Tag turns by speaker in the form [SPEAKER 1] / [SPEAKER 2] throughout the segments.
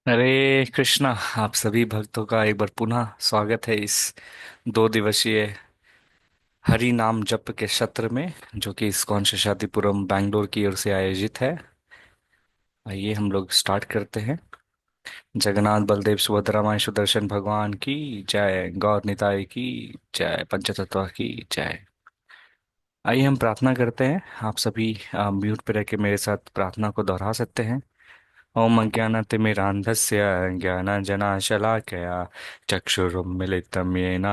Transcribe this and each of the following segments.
[SPEAKER 1] हरे कृष्णा। आप सभी भक्तों का एक बार पुनः स्वागत है इस 2 दिवसीय हरि नाम जप के सत्र में, जो कि इस्कॉन शेषाद्रिपुरम बैंगलोर की ओर से आयोजित है। आइए हम लोग स्टार्ट करते हैं। जगन्नाथ बलदेव सुभद्रा माई सुदर्शन भगवान की जय, गौर निताई की जय, पंचतत्व की जय। आइए हम प्रार्थना करते हैं। आप सभी म्यूट पे रह के मेरे साथ प्रार्थना को दोहरा सकते हैं। ओम अज्ञानतिमिरान्धस्य ज्ञानाञ्जनशलाकया चक्षुरुन्मीलितं येन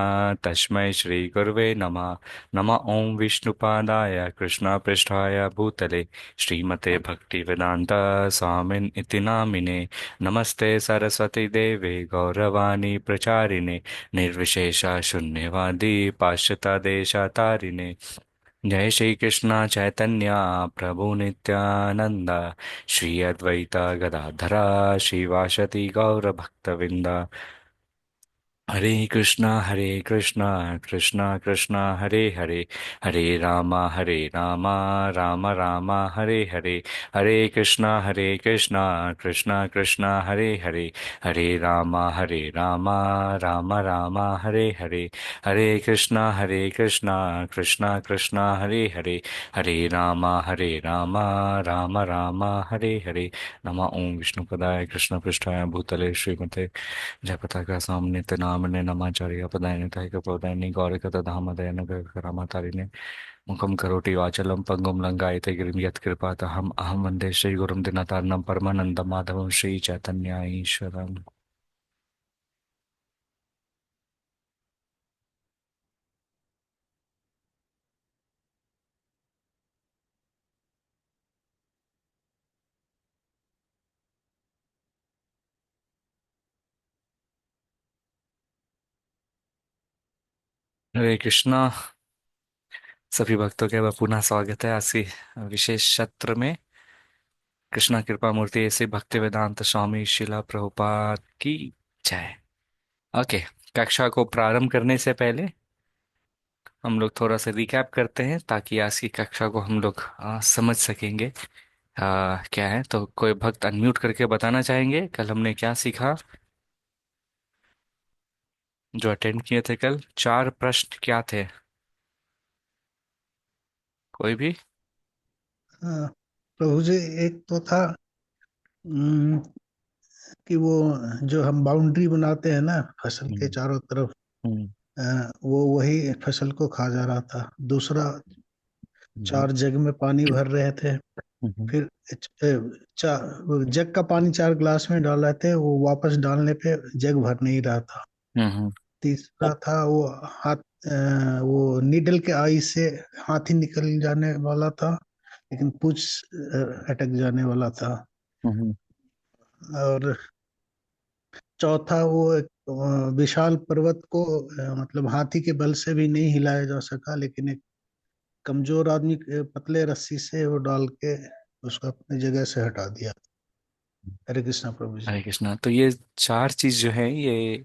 [SPEAKER 1] तस्मै श्रीगुरवे नमः। नमः ओं विष्णुपादाय कृष्णपृष्ठाय भूतले श्रीमते भक्तिवेदान्त स्वामिन् इति नामिने। नमस्ते सरस्वती देवे गौरवाणी प्रचारिणे निर्विशेष शून्यवादी पाश्चात्यदेशतारिणे। जय श्री कृष्ण चैतन्य प्रभु नित्यानंद श्री अद्वैत गदाधरा श्रीवासति गौर भक्तविंद। हरे कृष्णा कृष्णा कृष्णा हरे हरे, हरे राम राम राम हरे हरे। हरे कृष्णा कृष्णा कृष्णा हरे हरे, हरे राम राम राम हरे हरे। हरे कृष्णा कृष्णा कृष्णा हरे हरे, हरे राम राम राम हरे हरे। नमः ओं विष्णुपदाय कृष्ण पृष्ठाय भूतले श्रीमते जयपताका सामने नामने नमाचार्य पदायने तैकपदायनि गौरिकतधामदयन करामातारिणे। मुखं करोति वाचलं पङ्गुं लङ्घयते गिरिं यत्कृपातहम् अहं वन्दे श्रीगुरुं दिनतारणं परमानन्दं माधवं श्रीचैतन्य ईश्वरम्। हरे कृष्णा। सभी भक्तों का पुनः स्वागत है आज की विशेष सत्र में। कृष्णा कृपा मूर्ति ऐसे भक्ति वेदांत स्वामी शिला प्रभुपाद की जय। ओके। कक्षा को प्रारंभ करने से पहले हम लोग थोड़ा सा रिकैप करते हैं ताकि आज की कक्षा को हम लोग समझ सकेंगे। क्या है तो कोई भक्त अनम्यूट करके बताना चाहेंगे कल हमने क्या सीखा। जो अटेंड किए थे कल 4 प्रश्न क्या थे? कोई भी?
[SPEAKER 2] हाँ, प्रभु जी। एक तो था उम, कि वो जो हम बाउंड्री बनाते हैं ना फसल के
[SPEAKER 1] हम्म।
[SPEAKER 2] चारों तरफ,
[SPEAKER 1] हम्म।
[SPEAKER 2] वो वही फसल को खा जा रहा था। दूसरा,
[SPEAKER 1] हम्म।
[SPEAKER 2] 4 जग में पानी भर रहे थे।
[SPEAKER 1] हम्म।
[SPEAKER 2] फिर वो जग का पानी 4 ग्लास में डाल रहे थे, वो वापस डालने पे जग भर नहीं रहा था।
[SPEAKER 1] हम्म।
[SPEAKER 2] तीसरा था वो हाथ वो नीडल के आई से हाथी निकल जाने वाला था, लेकिन पूंछ अटक जाने वाला था।
[SPEAKER 1] हम्म।
[SPEAKER 2] और चौथा, वो एक विशाल पर्वत को मतलब हाथी के बल से भी नहीं हिलाया जा सका, लेकिन एक कमजोर आदमी पतले रस्सी से वो डाल के उसको अपनी जगह से हटा दिया। हरे कृष्णा प्रभु जी।
[SPEAKER 1] हरे कृष्णा। तो ये 4 चीज जो है ये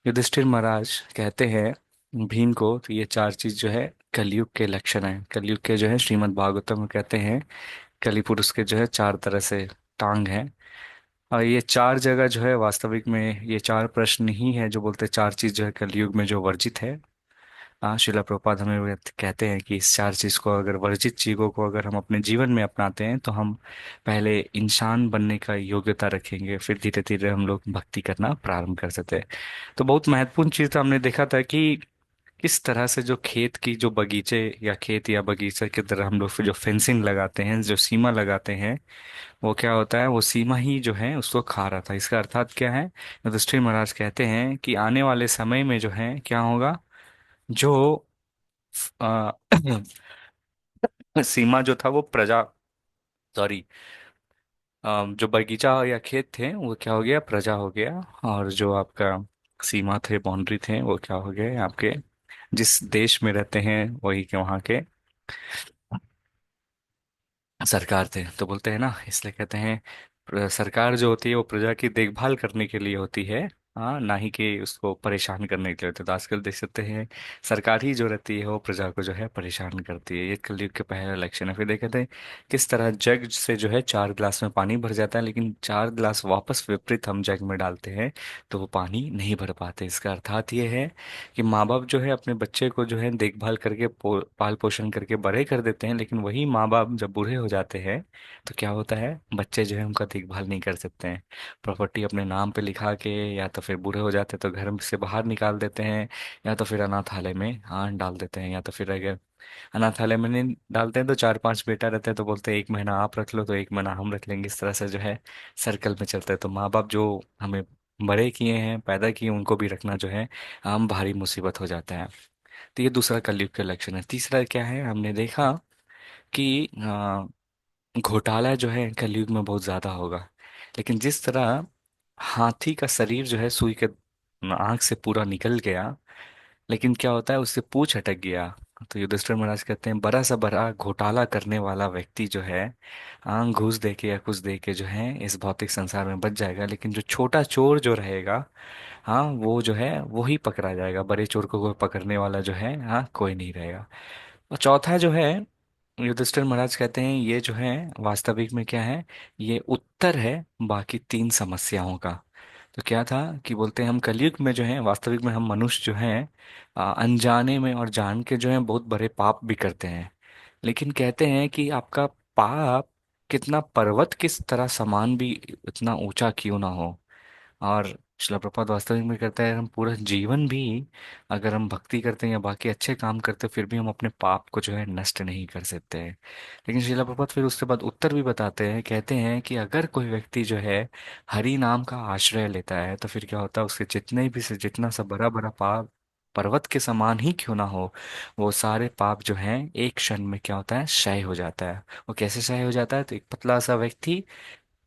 [SPEAKER 1] युधिष्ठिर महाराज कहते हैं भीम को। तो ये 4 चीज जो है कलयुग के लक्षण है। कलयुग के जो है श्रीमद् भागवतम में कहते हैं कली पुरुष के जो है 4 तरह से टांग है। और ये 4 जगह जो है वास्तविक में ये 4 प्रश्न ही है जो बोलते हैं 4 चीज जो है कलयुग में जो वर्जित है। शिला प्रभुपाद हमें वो कहते हैं कि इस 4 चीज को अगर वर्जित चीजों को अगर हम अपने जीवन में अपनाते हैं तो हम पहले इंसान बनने का योग्यता रखेंगे, फिर धीरे धीरे हम लोग भक्ति करना प्रारंभ कर सकते हैं। तो बहुत महत्वपूर्ण चीज तो हमने देखा था कि किस तरह से जो खेत की जो बगीचे या खेत या बगीचे की तरह हम लोग जो फेंसिंग लगाते हैं, जो सीमा लगाते हैं, वो क्या होता है, वो सीमा ही जो है उसको खा रहा था। इसका अर्थात क्या है? युधिष्ठिर महाराज कहते हैं कि आने वाले समय में जो है क्या होगा, जो आ, सीमा जो था वो प्रजा, सॉरी, जो बगीचा या खेत थे वो क्या हो गया, प्रजा हो गया। और जो आपका सीमा थे, बाउंड्री थे, वो क्या हो गए, आपके जिस देश में रहते हैं वही के वहाँ के सरकार थे। तो बोलते हैं ना, इसलिए कहते हैं सरकार जो होती है वो प्रजा की देखभाल करने के लिए होती है। हाँ, ना ही कि उसको परेशान करने के लिए होते। तो आजकल देख सकते हैं सरकार ही जो रहती है वो प्रजा को जो है परेशान करती है। ये कलयुग के पहला इलेक्शन है। फिर देखे थे किस तरह जग से जो है 4 गिलास में पानी भर जाता है, लेकिन 4 गिलास वापस विपरीत हम जग में डालते हैं तो वो पानी नहीं भर पाते। इसका अर्थात ये है कि माँ बाप जो है अपने बच्चे को जो है देखभाल करके पाल पोषण करके बड़े कर देते हैं, लेकिन वही माँ बाप जब बूढ़े हो जाते हैं तो क्या होता है, बच्चे जो है उनका देखभाल नहीं कर सकते हैं। प्रॉपर्टी अपने नाम पे लिखा के या तो फिर बूढ़े हो जाते हैं तो घर से बाहर निकाल देते हैं, या तो फिर अनाथालय में डाल देते हैं। या तो फिर अगर अनाथालय में नहीं डालते हैं तो 4-5 बेटा रहते हैं तो बोलते हैं 1 महीना आप रख लो तो 1 महीना हम रख लेंगे। इस तरह से जो है सर्कल में चलता है। तो माँ बाप जो हमें बड़े किए हैं, पैदा किए, उनको भी रखना जो है आम भारी मुसीबत हो जाता है। तो ये दूसरा कलयुग का लक्षण है। तीसरा क्या है, हमने देखा कि घोटाला जो है कलयुग में बहुत ज्यादा होगा। लेकिन जिस तरह हाथी का शरीर जो है सुई के आंख से पूरा निकल गया, लेकिन क्या होता है उससे पूंछ अटक गया। तो युधिष्ठिर महाराज कहते हैं बड़ा सा बड़ा घोटाला करने वाला व्यक्ति जो है घूस दे के या कुछ दे के जो है इस भौतिक संसार में बच जाएगा, लेकिन जो छोटा चोर जो रहेगा, हाँ, वो जो है वो ही पकड़ा जाएगा। बड़े चोर को कोई पकड़ने वाला जो है कोई नहीं रहेगा। और चौथा जो है, युधिष्ठिर महाराज कहते हैं ये जो है वास्तविक में क्या है, ये उत्तर है बाकी 3 समस्याओं का। तो क्या था कि बोलते हैं हम कलयुग में जो है वास्तविक में हम मनुष्य जो हैं अनजाने में और जान के जो है बहुत बड़े पाप भी करते हैं। लेकिन कहते हैं कि आपका पाप कितना पर्वत किस तरह समान भी इतना ऊंचा क्यों ना हो, और शिला प्रपात वास्तविक में कहता है हम पूरा जीवन भी अगर हम भक्ति करते हैं या बाकी अच्छे काम करते हैं फिर भी हम अपने पाप को जो है नष्ट नहीं कर सकते हैं। लेकिन शिला प्रपात फिर उसके बाद उत्तर भी बताते हैं, कहते हैं कि अगर कोई व्यक्ति जो है हरि नाम का आश्रय लेता है तो फिर क्या होता है, उसके जितने भी से जितना सा बड़ा बड़ा पाप पर्वत के समान ही क्यों ना हो, वो सारे पाप जो हैं एक क्षण में क्या होता है क्षय हो जाता है। वो कैसे क्षय हो जाता है, तो एक पतला सा व्यक्ति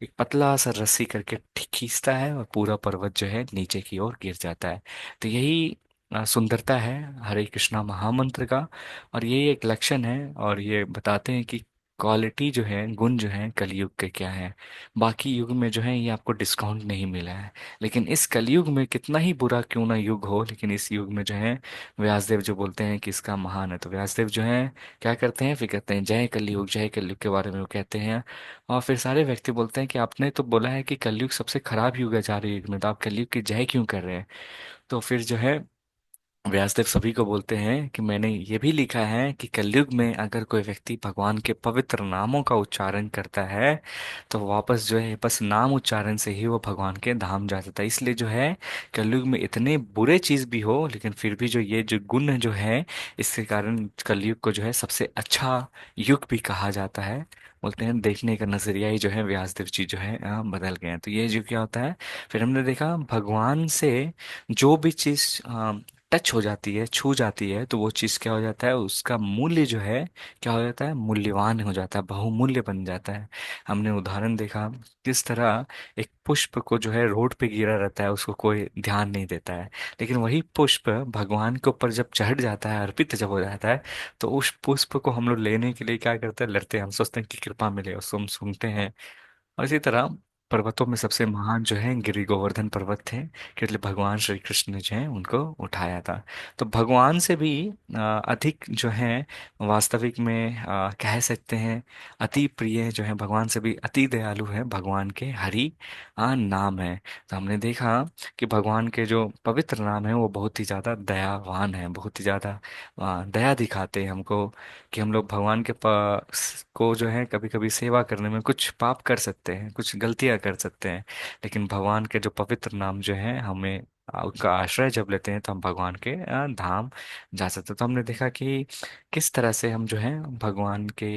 [SPEAKER 1] एक पतला सा रस्सी करके खींचता है और पूरा पर्वत जो है नीचे की ओर गिर जाता है। तो यही सुंदरता है हरे कृष्णा महामंत्र का। और यही एक लक्षण है, और ये बताते हैं कि क्वालिटी जो है, गुण जो है कलयुग के क्या है। बाकी युग में जो है ये आपको डिस्काउंट नहीं मिला है, लेकिन इस कलयुग में कितना ही बुरा क्यों ना युग हो, लेकिन इस युग में जो है व्यासदेव जो बोलते हैं कि इसका महान है। तो व्यासदेव जो है क्या करते हैं, फिर कहते हैं जय कलयुग, जय कलयुग के बारे में वो कहते हैं। और फिर सारे व्यक्ति बोलते हैं कि आपने तो बोला है कि कलयुग सबसे खराब युग है 4 युग में, तो आप कलयुग की जय क्यों कर रहे हैं। तो फिर जो है व्यासदेव सभी को बोलते हैं कि मैंने ये भी लिखा है कि कलयुग में अगर कोई व्यक्ति भगवान के पवित्र नामों का उच्चारण करता है तो वापस जो है बस नाम उच्चारण से ही वो भगवान के धाम जा सकता है। इसलिए जो है कलयुग में इतने बुरे चीज भी हो लेकिन फिर भी जो ये जो गुण जो है, इसके कारण कलयुग को जो है सबसे अच्छा युग भी कहा जाता है। बोलते हैं देखने का नजरिया ही जो है व्यासदेव जी जो है बदल गए हैं। तो ये जो क्या होता है, फिर हमने देखा भगवान से जो भी चीज टच हो जाती है, छू जाती है, तो वो चीज क्या हो जाता है, उसका मूल्य जो है क्या हो जाता है, मूल्यवान हो जाता है, बहुमूल्य बन जाता है। हमने उदाहरण देखा किस तरह एक पुष्प को जो है रोड पे गिरा रहता है उसको कोई ध्यान नहीं देता है, लेकिन वही पुष्प भगवान के ऊपर जब चढ़ जाता है, अर्पित जब हो जाता है, तो उस पुष्प को हम लोग लेने के लिए क्या करते हैं, लड़ते हैं। हम सोचते हैं कि कृपा मिले, उसको हम सूंघते हैं। और इसी तरह पर्वतों में सबसे महान जो है गिरि गोवर्धन पर्वत थे, क्योंकि भगवान श्री कृष्ण ने जो है उनको उठाया था। तो भगवान से भी अधिक जो है वास्तविक में कह सकते हैं अति प्रिय जो है, भगवान से भी अति दयालु है भगवान के हरि नाम है। तो हमने देखा कि भगवान के जो पवित्र नाम है वो बहुत ही ज्यादा दयावान है, बहुत ही ज्यादा दया दिखाते हैं हमको कि हम लोग भगवान के को जो है कभी कभी सेवा करने में कुछ पाप कर सकते हैं, कुछ गलतियां कर सकते हैं, लेकिन भगवान के जो पवित्र नाम जो है हमें उनका आश्रय जब लेते हैं तो हम भगवान के धाम जा सकते हैं। तो हमने देखा कि किस तरह से हम जो है भगवान के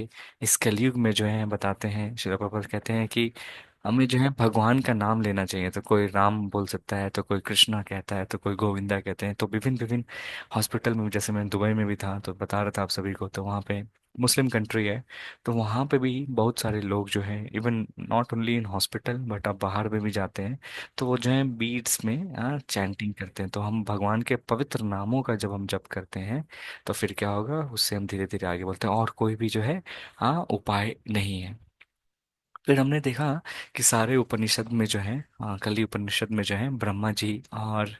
[SPEAKER 1] इस कलयुग में जो है बताते हैं, श्रील प्रभुपाद कहते हैं कि हमें जो है भगवान का नाम लेना चाहिए। तो कोई राम बोल सकता है, तो कोई कृष्णा कहता है, तो कोई गोविंदा कहते हैं। तो विभिन्न विभिन्न हॉस्पिटल में जैसे मैं दुबई में भी था तो बता रहा था आप सभी को, तो वहाँ पे मुस्लिम कंट्री है, तो वहाँ पे भी बहुत सारे लोग जो हैं even not only in hospital but आप बाहर में भी जाते हैं तो वो जो है बीड्स में चैंटिंग करते हैं। तो हम भगवान के पवित्र नामों का जब हम जप करते हैं तो फिर क्या होगा, उससे हम धीरे धीरे आगे बढ़ते हैं और कोई भी जो है उपाय नहीं है। फिर हमने देखा कि सारे उपनिषद में जो है, कली उपनिषद में जो है ब्रह्मा जी और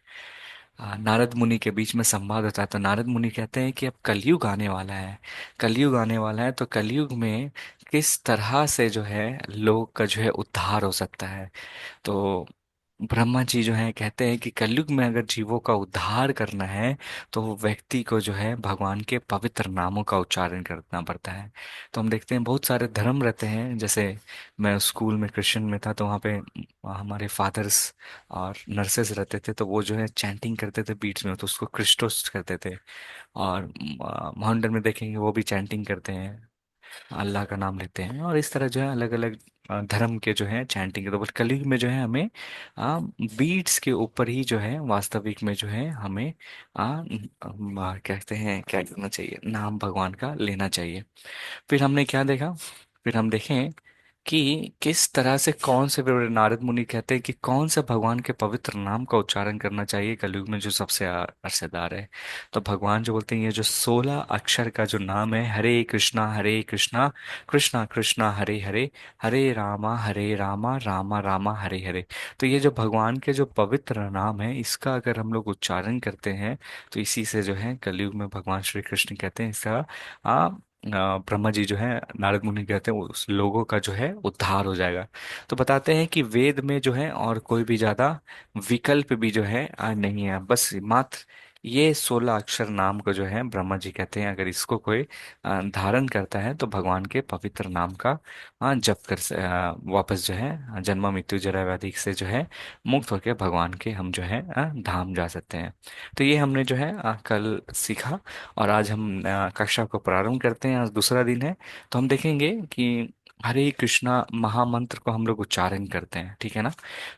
[SPEAKER 1] नारद मुनि के बीच में संवाद होता है। तो नारद मुनि कहते हैं कि अब कलयुग आने वाला है, कलयुग आने वाला है, तो कलयुग में किस तरह से जो है लोग का जो है उद्धार हो सकता है। तो ब्रह्मा जी जो है कहते हैं कि कलयुग में अगर जीवों का उद्धार करना है तो वो व्यक्ति को जो है भगवान के पवित्र नामों का उच्चारण करना पड़ता है। तो हम देखते हैं बहुत सारे धर्म रहते हैं, जैसे मैं स्कूल में क्रिश्चियन में था, तो वहाँ पे हमारे फादर्स और नर्सेस रहते थे, तो वो जो है चैंटिंग करते थे बीच में, तो उसको क्रिस्टोस करते थे। और मोहम्मडन में देखेंगे वो भी चैंटिंग करते हैं, अल्लाह का नाम लेते हैं, और इस तरह जो है अलग अलग धर्म के जो है चैंटिंग। तो बट कलयुग में जो है हमें बीट्स के ऊपर ही जो है वास्तविक में जो है हमें कहते हैं क्या करना चाहिए, नाम भगवान का लेना चाहिए। फिर हमने क्या देखा, फिर हम देखें कि किस तरह से कौन से नारद मुनि कहते हैं कि कौन से भगवान के पवित्र नाम का उच्चारण करना चाहिए कलयुग में जो सबसे असरदार है। तो भगवान जो बोलते हैं ये जो 16 अक्षर का जो नाम है, हरे कृष्णा कृष्णा कृष्णा हरे हरे, हरे रामा रामा रामा हरे हरे। तो ये जो भगवान के जो पवित्र नाम है, इसका अगर हम लोग उच्चारण करते हैं तो इसी से जो है कलयुग में भगवान श्री कृष्ण कहते हैं इसका ब्रह्मा जी जो है नारद मुनि कहते हैं उस लोगों का जो है उद्धार हो जाएगा। तो बताते हैं कि वेद में जो है और कोई भी ज्यादा विकल्प भी जो है नहीं है, बस मात्र ये 16 अक्षर नाम को जो है ब्रह्मा जी कहते हैं, अगर इसको कोई धारण करता है तो भगवान के पवित्र नाम का जप वापस जो है जन्म मृत्यु जरा व्याधि से जो है मुक्त होकर भगवान के हम जो है धाम जा सकते हैं। तो ये हमने जो है कल सीखा, और आज हम कक्षा को प्रारंभ करते हैं। आज दूसरा दिन है, तो हम देखेंगे कि हरे कृष्णा महामंत्र को हम लोग उच्चारण करते हैं, ठीक है ना।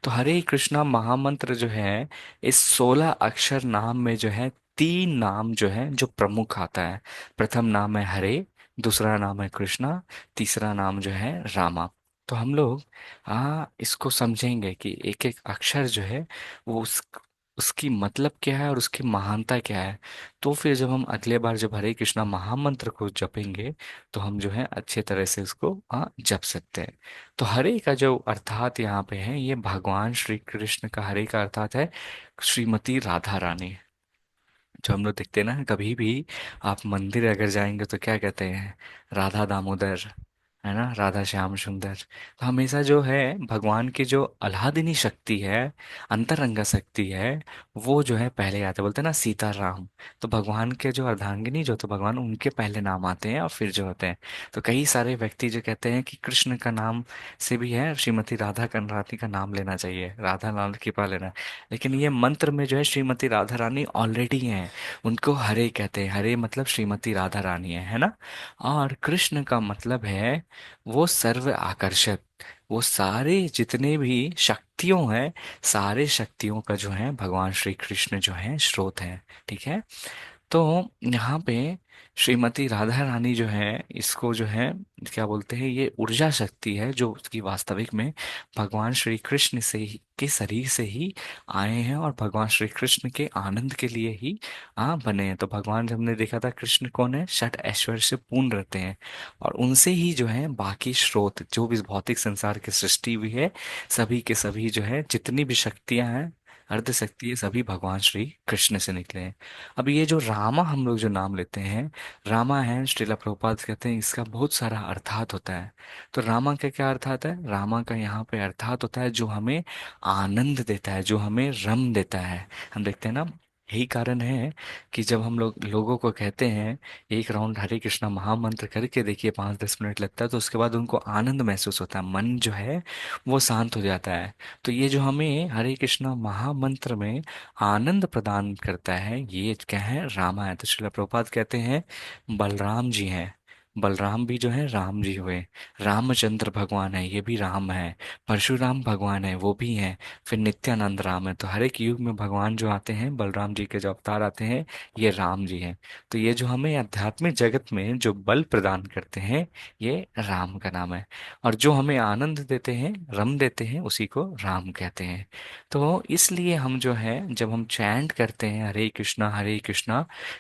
[SPEAKER 1] तो हरे कृष्णा महामंत्र जो है, इस 16 अक्षर नाम में जो है तीन नाम जो है जो प्रमुख आता है। प्रथम नाम है हरे, दूसरा नाम है कृष्णा, तीसरा नाम जो है रामा। तो हम लोग इसको समझेंगे कि एक एक अक्षर जो है वो उसकी मतलब क्या है और उसकी महानता क्या है। तो फिर जब हम अगले बार जब हरे कृष्णा महामंत्र को जपेंगे तो हम जो है अच्छे तरह से उसको जप सकते हैं। तो हरे का जो अर्थात यहाँ पे है, ये भगवान श्री कृष्ण का हरे का अर्थात है श्रीमती राधा रानी। जो हम लोग देखते हैं ना, कभी भी आप मंदिर अगर जाएंगे तो क्या कहते हैं, राधा दामोदर, है ना, राधा श्याम सुंदर। तो हमेशा जो है भगवान की जो अलादिनी शक्ति है, अंतरंगा शक्ति है, वो जो है पहले आते, बोलते हैं ना सीताराम। तो भगवान के जो अर्धांगिनी जो, तो भगवान उनके पहले नाम आते हैं और फिर जो होते हैं। तो कई सारे व्यक्ति जो कहते हैं कि कृष्ण का नाम से भी है श्रीमती राधा रानी का नाम लेना चाहिए, राधा नाम कृपा लेना है। लेकिन ये मंत्र में जो है श्रीमती राधा रानी ऑलरेडी है, उनको हरे कहते हैं। हरे मतलब श्रीमती राधा रानी है ना। और कृष्ण का मतलब है वो सर्व आकर्षक, वो सारे जितने भी शक्तियों हैं, सारे शक्तियों का जो है भगवान श्री कृष्ण जो है स्रोत है, ठीक है। तो यहाँ पे श्रीमती राधा रानी जो है, इसको जो है क्या बोलते हैं, ये ऊर्जा शक्ति है जो उसकी वास्तविक में भगवान श्री कृष्ण से ही के शरीर से ही आए हैं, और भगवान श्री कृष्ण के आनंद के लिए ही बने हैं। तो भगवान जब हमने देखा था कृष्ण कौन है, षट ऐश्वर्य से पूर्ण रहते हैं, और उनसे ही जो है बाकी स्रोत जो भी भौतिक संसार की सृष्टि हुई है, सभी के सभी जो है जितनी भी शक्तियां हैं, अर्ध शक्ति, ये सभी भगवान श्री कृष्ण से निकले हैं। अब ये जो रामा हम लोग जो नाम लेते हैं, रामा है, श्रीला प्रभुपाद कहते हैं इसका बहुत सारा अर्थात होता है। तो रामा का क्या अर्थात है, रामा का यहाँ पे अर्थात होता है जो हमें आनंद देता है, जो हमें रम देता है। हम देखते हैं ना, यही कारण है कि जब हम लोग लोगों को कहते हैं एक राउंड हरे कृष्णा महामंत्र करके देखिए, 5-10 मिनट लगता है, तो उसके बाद उनको आनंद महसूस होता है, मन जो है वो शांत हो जाता है। तो ये जो हमें हरे कृष्णा महामंत्र में आनंद प्रदान करता है, ये क्या है, रामा है। तो श्रील प्रभुपाद कहते हैं बलराम जी हैं, बलराम भी जो है राम जी हुए, रामचंद्र भगवान है, ये भी राम है, परशुराम भगवान है, वो भी हैं, फिर नित्यानंद राम है। तो हर एक युग में भगवान जो आते हैं, बलराम जी के जो अवतार आते हैं, ये राम जी हैं। तो ये जो हमें आध्यात्मिक जगत में जो बल प्रदान करते हैं, ये राम का नाम है। और जो हमें आनंद देते हैं, रम देते हैं, उसी को राम कहते हैं। तो इसलिए हम जो है जब हम चैंट करते हैं हरे कृष्णा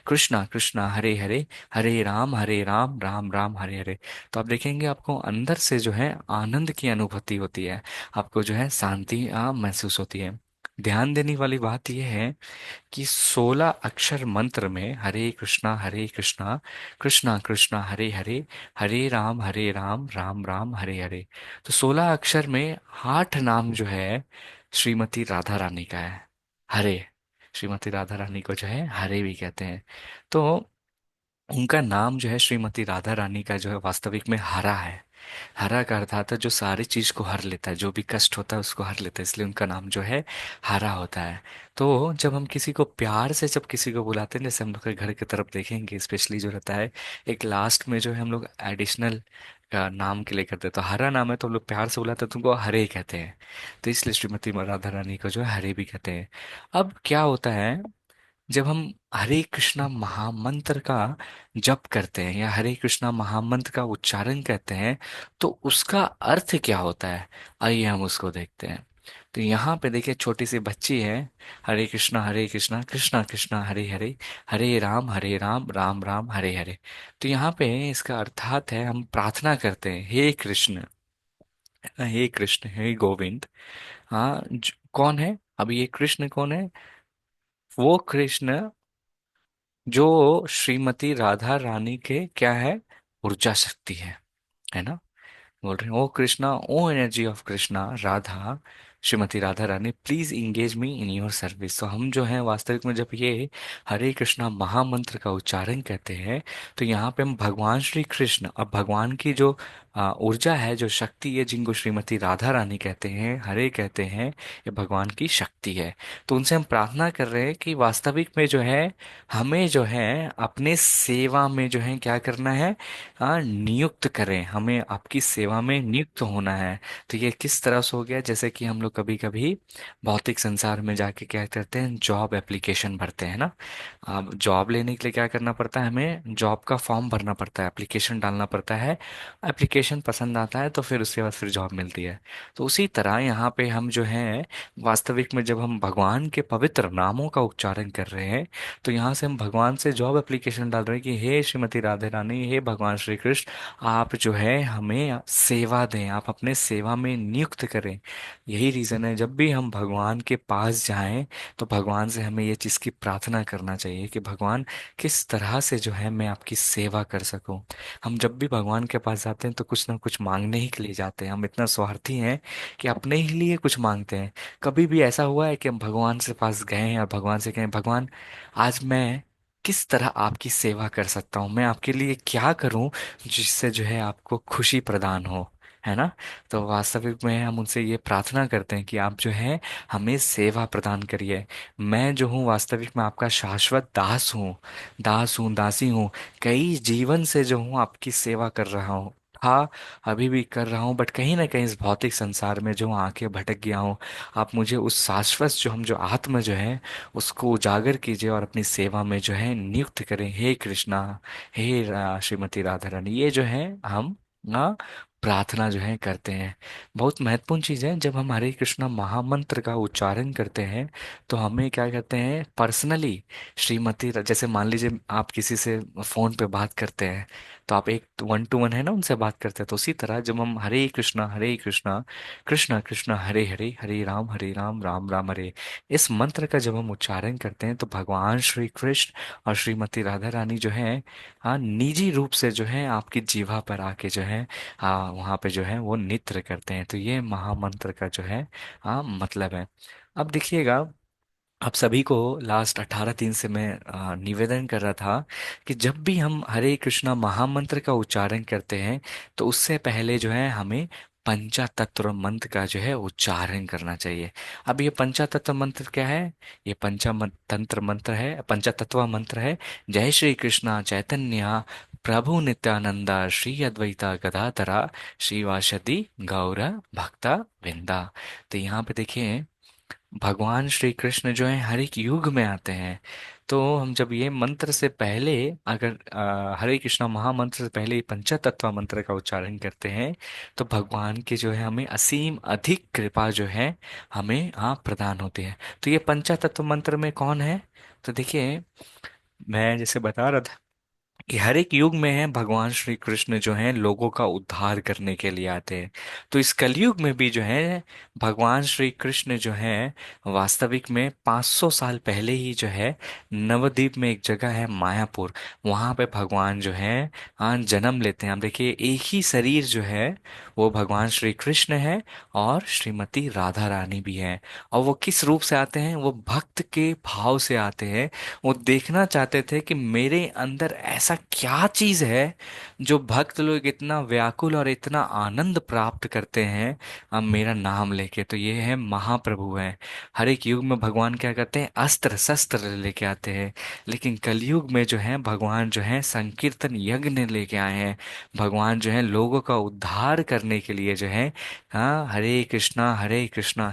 [SPEAKER 1] कृष्णा कृष्णा हरे हरे, हरे राम राम राम हरे हरे। तो आप देखेंगे आपको अंदर से जो है आनंद की अनुभूति होती है, आपको जो है शांति महसूस होती है। ध्यान देने वाली बात यह है कि 16 अक्षर मंत्र में हरे कृष्णा कृष्णा कृष्णा हरे हरे, हरे राम राम राम हरे हरे। तो 16 अक्षर में 8 नाम जो है श्रीमती राधा रानी का है। हरे, श्रीमती राधा रानी को जो है हरे भी कहते हैं। तो उनका नाम जो है श्रीमती राधा रानी का जो है वास्तविक में हरा है। हरा का अर्थ आता है जो सारी चीज को हर लेता है, जो भी कष्ट होता है उसको हर लेता है, इसलिए उनका नाम जो है हरा होता है। तो जब हम किसी को प्यार से जब किसी को बुलाते हैं, जैसे हम लोग के घर की तरफ देखेंगे स्पेशली जो रहता है, एक लास्ट में जो है हम लोग एडिशनल नाम के लिए करते हैं। तो हरा नाम है तो हम लोग प्यार से बुलाते हैं तो उनको हरे कहते हैं। तो इसलिए श्रीमती राधा रानी को जो है हरे भी कहते हैं। अब क्या होता है, जब हम हरे कृष्णा महामंत्र का जप करते हैं या हरे कृष्णा महामंत्र का उच्चारण करते हैं, तो उसका अर्थ क्या होता है, आइए हम उसको देखते हैं। तो यहाँ पे देखिए छोटी सी बच्ची है, हरे कृष्णा कृष्णा कृष्णा हरे हरे, हरे राम राम राम हरे हरे। तो यहाँ पे इसका अर्थात है हम प्रार्थना करते हैं, हे कृष्ण, हे कृष्ण, हे गोविंद। हाँ, कौन है अब ये कृष्ण, कौन है? वो कृष्ण जो श्रीमती राधा रानी के क्या है, ऊर्जा शक्ति है ना। बोल रहे हैं ओ कृष्णा, ओ energy of Krishna Radha, Shrimati Radha Rani please engage me in your service. तो हम जो है वास्तविक में जब ये हरे कृष्णा महामंत्र का उच्चारण करते हैं, तो यहाँ पे हम भगवान श्री कृष्ण, अब भगवान की जो ऊर्जा है, जो शक्ति है, जिनको श्रीमती राधा रानी कहते हैं, हरे कहते हैं, ये भगवान की शक्ति है। तो उनसे हम प्रार्थना कर रहे हैं कि वास्तविक में जो है हमें जो है अपने सेवा में जो है क्या करना है, नियुक्त करें, हमें आपकी सेवा में नियुक्त होना है। तो ये किस तरह से हो गया, जैसे कि हम लोग कभी कभी भौतिक संसार में जाके क्या करते हैं, जॉब एप्लीकेशन भरते हैं ना। अब जॉब लेने के लिए क्या करना पड़ता है, हमें जॉब का फॉर्म भरना पड़ता है, एप्लीकेशन डालना पड़ता है। एप्लीकेशन पसंद आता है तो फिर उसके बाद फिर जॉब मिलती है। तो उसी तरह यहाँ पे हम जो है वास्तविक में जब हम भगवान के पवित्र नामों का उच्चारण कर रहे हैं, तो यहाँ से हम भगवान से जॉब एप्लीकेशन डाल रहे हैं कि हे श्रीमती राधे रानी, हे भगवान श्री कृष्ण, आप जो है हमें सेवा दें, आप अपने सेवा में नियुक्त करें। यही रीजन है जब भी हम भगवान के पास जाएं तो भगवान से हमें ये चीज़ की प्रार्थना करना चाहिए कि भगवान किस तरह से जो है मैं आपकी सेवा कर सकूं। हम जब भी भगवान के पास जाते हैं तो कुछ ना कुछ मांगने ही के लिए जाते हैं, हम इतना स्वार्थी हैं कि अपने ही लिए कुछ मांगते हैं। कभी भी ऐसा हुआ है कि हम भगवान से पास गए हैं और भगवान से कहें, भगवान आज मैं किस तरह आपकी सेवा कर सकता हूँ, मैं आपके लिए क्या करूं जिससे जो है आपको खुशी प्रदान हो, है ना। तो वास्तविक में हम उनसे ये प्रार्थना करते हैं कि आप जो है हमें सेवा प्रदान करिए। मैं जो हूँ वास्तविक में आपका शाश्वत दास हूँ, दास हूँ, दासी हूँ। कई जीवन से जो हूँ आपकी सेवा कर रहा हूँ, हाँ, अभी भी कर रहा हूँ, बट कहीं ना कहीं इस भौतिक संसार में जो आके भटक गया हूँ। आप मुझे उस शाश्वत जो हम जो आत्मा जो है उसको उजागर कीजिए और अपनी सेवा में जो है नियुक्त करें, हे कृष्णा, हे श्रीमती राधा रानी। ये जो है हम प्रार्थना जो है करते हैं। बहुत महत्वपूर्ण चीज़ है, जब हम हरे कृष्णा महामंत्र का उच्चारण करते हैं तो हमें क्या कहते हैं, पर्सनली जैसे मान लीजिए आप किसी से फोन पे बात करते हैं, तो आप एक 1 to 1 है ना उनसे बात करते हैं, तो उसी तरह जब हम हरे कृष्णा कृष्णा कृष्णा हरे हरे, हरे राम राम राम हरे, इस मंत्र का जब हम उच्चारण करते हैं तो भगवान श्री कृष्ण और श्रीमती राधा रानी जो है निजी रूप से जो है आपकी जीवा पर आके जो है वहाँ पे जो है वो नृत्य करते हैं। तो ये महामंत्र का जो है मतलब है। अब देखिएगा, आप सभी को लास्ट 18 दिन से मैं निवेदन कर रहा था कि जब भी हम हरे कृष्णा महामंत्र का उच्चारण करते हैं तो उससे पहले जो है हमें पंचातत्व मंत्र का जो है उच्चारण करना चाहिए। अब ये पंचातत्व मंत्र क्या है, ये तंत्र मंत्र है, पंचातत्व मंत्र है। जय श्री कृष्णा चैतन्य प्रभु नित्यानंदा श्री अद्वैता गदाधरा श्रीवासदि गौर भक्ता वृंदा। तो यहाँ पे देखिए भगवान श्री कृष्ण जो है हर एक युग में आते हैं। तो हम जब ये मंत्र से पहले अगर हरे कृष्णा महामंत्र से पहले ये पंचतत्व मंत्र का उच्चारण करते हैं तो भगवान की जो है हमें असीम अधिक कृपा जो है हमें प्रदान होती है। तो ये पंचतत्व मंत्र में कौन है, तो देखिए मैं जैसे बता रहा था कि हर एक युग में है भगवान श्री कृष्ण जो है लोगों का उद्धार करने के लिए आते हैं। तो इस कलयुग में भी जो है भगवान श्री कृष्ण जो है वास्तविक में 500 साल पहले ही जो है नवद्वीप में एक जगह है मायापुर, वहां पे भगवान जो है जन्म लेते हैं। हम देखिए एक ही शरीर जो है वो भगवान श्री कृष्ण है और श्रीमती राधा रानी भी है। और वो किस रूप से आते हैं? वो भक्त के भाव से आते हैं। वो देखना चाहते थे कि मेरे अंदर ऐसा क्या चीज है जो भक्त लोग इतना व्याकुल और इतना आनंद प्राप्त करते हैं अब मेरा नाम लेके। तो ये है महाप्रभु है। हर एक युग में भगवान क्या करते हैं? अस्त्र शस्त्र लेके आते हैं। लेकिन कलयुग में जो है भगवान जो है संकीर्तन यज्ञ लेके आए हैं। भगवान जो है लोगों का उद्धार करने के लिए जो है, हाँ, हरे कृष्णा